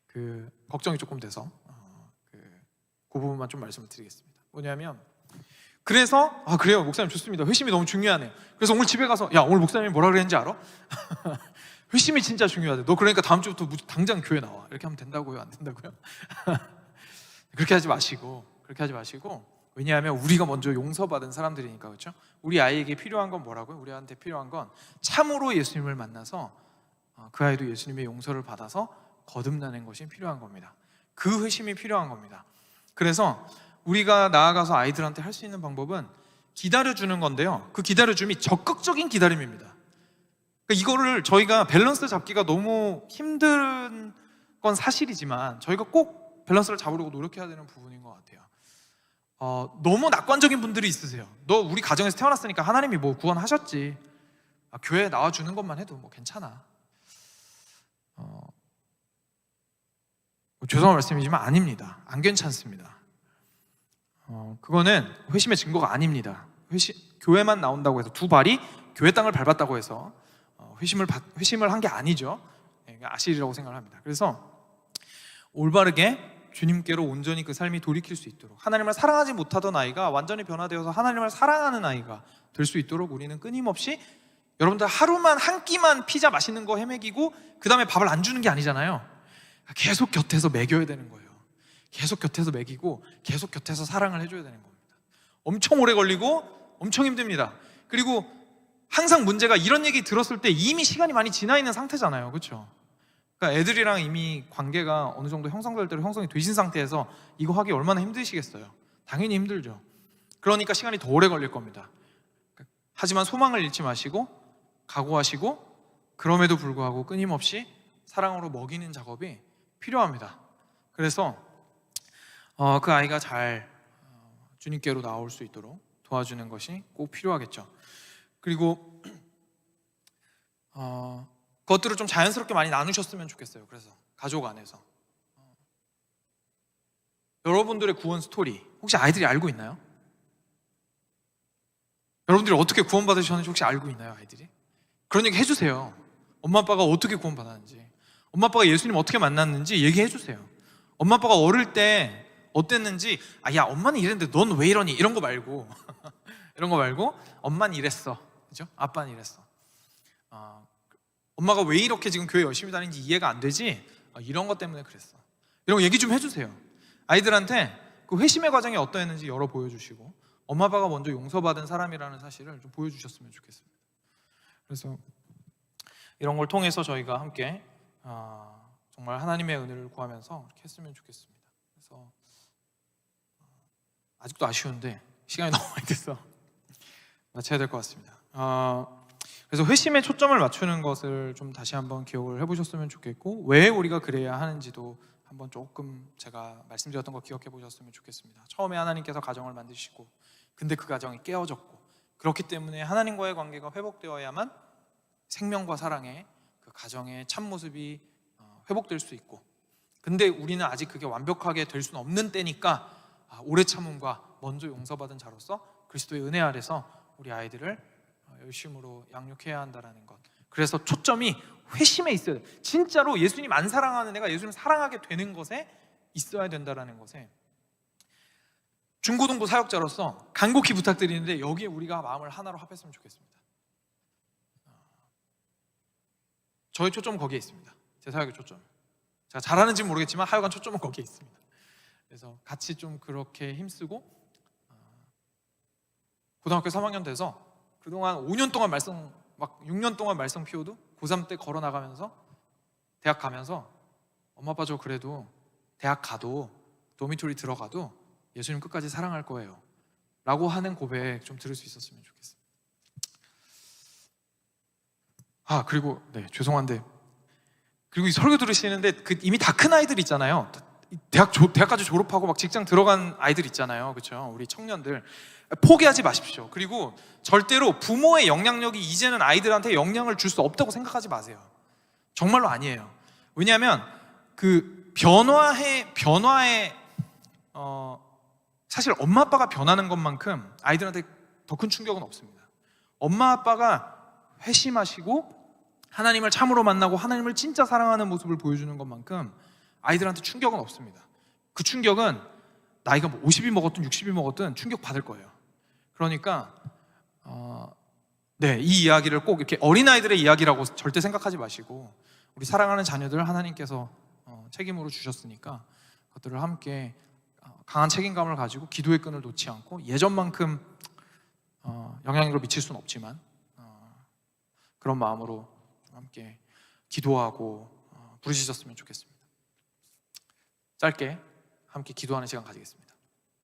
그 걱정이 조금 돼서 그 부분만 좀 말씀을 드리겠습니다. 뭐냐면 그래서 그래요 목사님 좋습니다. 회심이 너무 중요하네요. 그래서 오늘 집에 가서 야 오늘 목사님이 뭐라 그랬는지 알아? 회심이 진짜 중요하대. 너 그러니까 다음 주부터 당장 교회 나와. 이렇게 하면 된다고요? 안 된다고요? 그렇게 하지 마시고 왜냐하면 우리가 먼저 용서받은 사람들이니까. 그렇죠? 우리 아이에게 필요한 건 뭐라고요? 우리한테 필요한 건 참으로 예수님을 만나서 그 아이도 예수님의 용서를 받아서 거듭나는 것이 필요한 겁니다. 그 회심이 필요한 겁니다. 그래서 우리가 나아가서 아이들한테 할 수 있는 방법은 기다려주는 건데요, 그 기다려줌이 적극적인 기다림입니다. 그러니까 이거를 저희가 밸런스 잡기가 너무 힘든 건 사실이지만 저희가 꼭 밸런스를 잡으려고 노력해야 되는 부분인 것 같아요. 너무 낙관적인 분들이 있으세요. 너 우리 가정에서 태어났으니까 하나님이 뭐 구원하셨지, 교회 나와주는 것만 해도 뭐 괜찮아. 죄송한 말씀이지만 아닙니다. 안 괜찮습니다. 그거는 회심의 증거가 아닙니다. 교회만 나온다고 해서 두 발이 교회 땅을 밟았다고 해서 회심을 한 게 아니죠. 아실이라고 생각을 합니다. 그래서 올바르게 주님께로 온전히 그 삶이 돌이킬 수 있도록, 하나님을 사랑하지 못하던 아이가 완전히 변화되어서 하나님을 사랑하는 아이가 될 수 있도록 우리는 끊임없이, 여러분들 하루만 한 끼만 피자 맛있는 거 헤매기고 그 다음에 밥을 안 주는 게 아니잖아요. 계속 곁에서 먹여야 되는 거예요. 계속 곁에서 먹이고 계속 곁에서 사랑을 해줘야 되는 겁니다. 엄청 오래 걸리고 엄청 힘듭니다. 그리고 항상 문제가, 이런 얘기 들었을 때 이미 시간이 많이 지나 있는 상태잖아요. 그렇죠? 그러니까 애들이랑 이미 관계가 어느 정도 형성될 대로 형성이 되신 상태에서 이거 하기 얼마나 힘드시겠어요? 당연히 힘들죠. 그러니까 시간이 더 오래 걸릴 겁니다. 하지만 소망을 잃지 마시고 각오하시고 그럼에도 불구하고 끊임없이 사랑으로 먹이는 작업이 필요합니다. 그래서 그 아이가 잘 주님께로 나올 수 있도록 도와주는 것이 꼭 필요하겠죠. 그리고 그것들을 좀 자연스럽게 많이 나누셨으면 좋겠어요. 그래서 가족 안에서 여러분들의 구원 스토리 혹시 아이들이 알고 있나요? 여러분들이 어떻게 구원받으셨는지 혹시 알고 있나요? 아이들이? 그런 얘기 해주세요. 엄마 아빠가 어떻게 구원받았는지, 엄마 아빠가 예수님 어떻게 만났는지 얘기해 주세요. 엄마 아빠가 어릴 때 어땠는지, 야 엄마는 이랬는데 넌 왜 이러니? 이런 거 말고 이런 거 말고 엄마는 이랬어, 그죠? 아빠는 이랬어. 엄마가 왜 이렇게 지금 교회 열심히 다니는지 이해가 안 되지? 이런 것 때문에 그랬어. 이런 거 얘기 좀 해주세요. 아이들한테 그 회심의 과정이 어떠했는지 열어 보여주시고, 엄마 아빠가 먼저 용서받은 사람이라는 사실을 좀 보여주셨으면 좋겠습니다. 그래서 이런 걸 통해서 저희가 함께 정말 하나님의 은혜를 구하면서 이렇게 했으면 좋겠습니다. 그래서 아직도 아쉬운데 시간이 너무 많이 돼서 마쳐야 될 것 같습니다. 그래서 회심에 초점을 맞추는 것을 좀 다시 한번 기억을 해보셨으면 좋겠고, 왜 우리가 그래야 하는지도 한번 조금 제가 말씀드렸던 거 기억해 보셨으면 좋겠습니다. 처음에 하나님께서 가정을 만드시고, 근데 그 가정이 깨어졌고, 그렇기 때문에 하나님과의 관계가 회복되어야만 생명과 사랑의 그 가정의 참모습이 회복될 수 있고, 근데 우리는 아직 그게 완벽하게 될 수는 없는 때니까 오래 참음과 먼저 용서받은 자로서 그리스도의 은혜 아래서 우리 아이들을 열심으로 양육해야 한다는 것. 그래서 초점이 회심에 있어야 돼. 진짜로 예수님 안 사랑하는 애가 예수님 사랑하게 되는 것에 있어야 된다는 것에 중고등부 사역자로서 간곡히 부탁드리는데, 여기에 우리가 마음을 하나로 합했으면 좋겠습니다. 저의 초점은 거기에 있습니다. 제 사역의 초점. 제가 잘하는지는 모르겠지만 하여간 초점은 거기에 있습니다. 그래서 같이 좀 그렇게 힘쓰고, 고등학교 3학년 돼서 그동안 5년 동안 막 6년 동안 말썽 피워도 고3 때 걸어 나가면서 대학 가면서 엄마 아빠 저 그래도 대학 가도 도미토리 들어가도 예수님 끝까지 사랑할 거예요 라고 하는 고백 좀 들을 수 있었으면 좋겠습니다. 그리고 죄송한데, 그리고 이 설교 들으시는데 이미 다 큰 아이들 있잖아요. 대학까지 졸업하고 막 직장 들어간 아이들 있잖아요, 그렇죠? 우리 청년들 포기하지 마십시오. 그리고 절대로 부모의 영향력이 이제는 아이들한테 영향을 줄 수 없다고 생각하지 마세요. 정말로 아니에요. 왜냐하면 그 변화의 사실 엄마 아빠가 변하는 것만큼 아이들한테 더 큰 충격은 없습니다. 엄마 아빠가 회심하시고 하나님을 참으로 만나고 하나님을 진짜 사랑하는 모습을 보여주는 것만큼 아이들한테 충격은 없습니다. 그 충격은 나이가 뭐 50이 먹었든 60이 먹었든 충격 받을 거예요. 그러니까 이 이야기를 꼭 이렇게 어린아이들의 이야기라고 절대 생각하지 마시고 우리 사랑하는 자녀들 하나님께서 책임으로 주셨으니까 그것들을 함께 강한 책임감을 가지고 기도의 끈을 놓지 않고 예전만큼 영향력을 미칠 수는 없지만 그런 마음으로 좀 함께 기도하고 부르짖었으면 좋겠습니다. 짧게 함께 기도하는 시간 가지겠습니다.